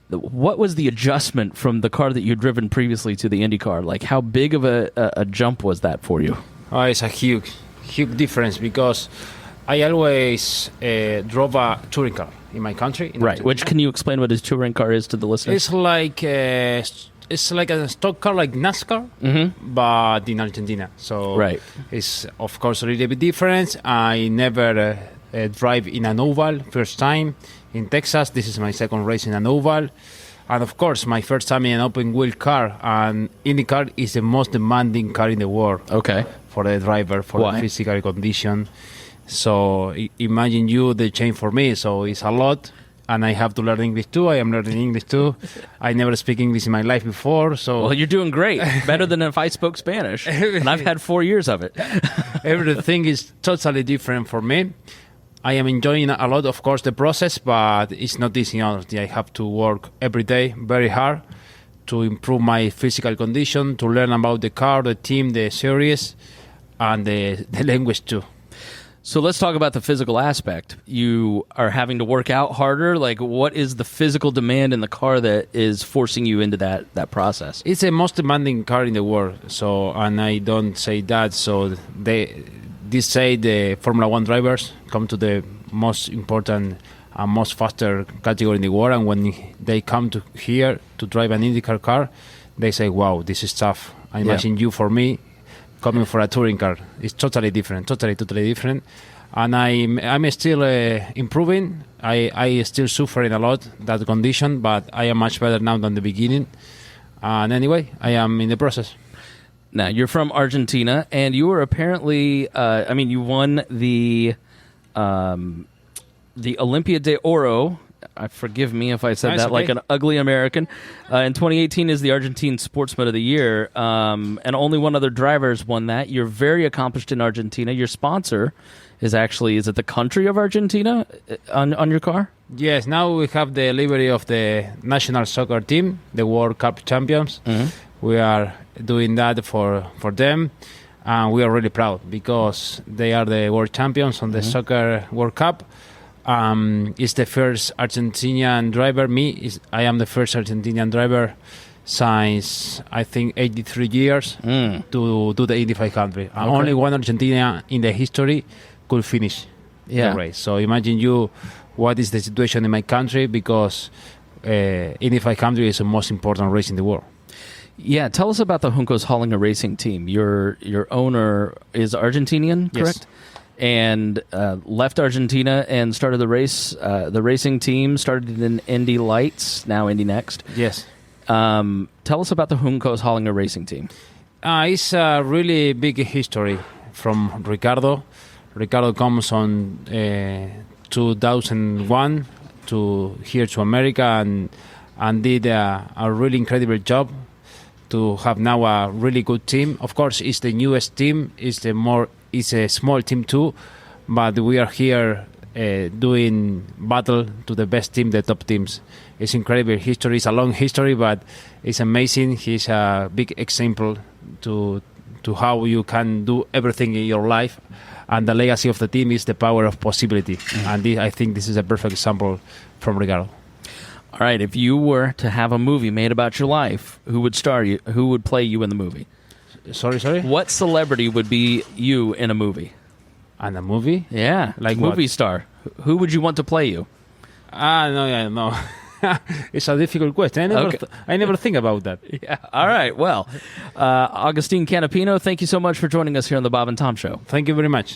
was the adjustment from the car that you'd driven previously to the Indy car? Like, how big of a jump was that for you? Oh, it's a huge difference because I always drove a touring car in my country. Right. Which, can you explain what a touring car is to the listeners? It's like a stock car, like NASCAR, but in Argentina. So right. It's of course a little bit different. I never drive in an oval first time in Texas. This is my second race in an oval, and of course my first time in an open wheel car. And IndyCar is the most demanding car in the world. Okay. For the driver, for Why? the physical condition. So imagine you the change for me. So it's a lot, and I have to learn English too. I am learning English too. I never speak English in my life before. So well, you're doing great. Better than if I spoke Spanish, and I've had 4 years of it. Everything is totally different for me. I am enjoying a lot, of course, the process, but it's not easy. Honestly, I have to work every day very hard to improve my physical condition, to learn about the car, the team, the series, and the language too. So let's talk about the physical aspect. You are having to work out harder. Like, what is the physical demand in the car that is forcing you into that process? It's the most demanding car in the world. So, and I don't say that. So they say the Formula One drivers come to the most important and most faster category in the world. And when they come to here to drive an IndyCar car, they say, "Wow, this is tough." I imagine you, for me, coming for a touring car, it's totally different, totally different. And I'm still improving. I still suffering a lot that condition, but I am much better now than the beginning. And anyway, I am in the process. Now, you're from Argentina, and you were apparently, you won the Olimpia de Oro. Forgive me if I said Nice, that okay. like an ugly American. In 2018 is the Argentine Sportsman of the Year, and only one other driver has won that. You're very accomplished in Argentina. Your sponsor is it the country of Argentina on your car? Yes, now we have the livery of the national soccer team, the World Cup champions. We are doing that for them, and we are really proud because they are the world champions on the soccer World Cup. It's the first Argentinian driver. I am the first Argentinian driver since I think 83 years to do the Indy 500. Okay. Only one Argentina in the history could finish the race. So imagine you what is the situation in my country because Indy 500 is the most important race in the world. Yeah, tell us about the Juncos Hollinger racing team. Your owner is Argentinian, correct? Yes. And left Argentina and started the racing team, started in Indy Lights, now Indy Next. Yes. Tell us about the Juncos Hollinger racing team. It's a really big history from Ricardo. Ricardo comes on 2001 to here to America and did a really incredible job to have now a really good team. Of course, it's the newest team. It's a small team too, but we are here doing battle to the best team, the top teams. It's incredible history. It's a long history, but it's amazing. He's a big example to how you can do everything in your life. And the legacy of the team is the power of possibility. And I think this is a perfect example from Ricardo. All right, if you were to have a movie made about your life, who would star you? Who would play you in the movie? Sorry? What celebrity would be you in a movie? And a movie? Yeah, Like movie what? star. Who would you want to play you? No. It's a difficult question. I never think about that. Yeah. All right. Well, Augustine Canapino, thank you so much for joining us here on the Bob and Tom Show. Thank you very much.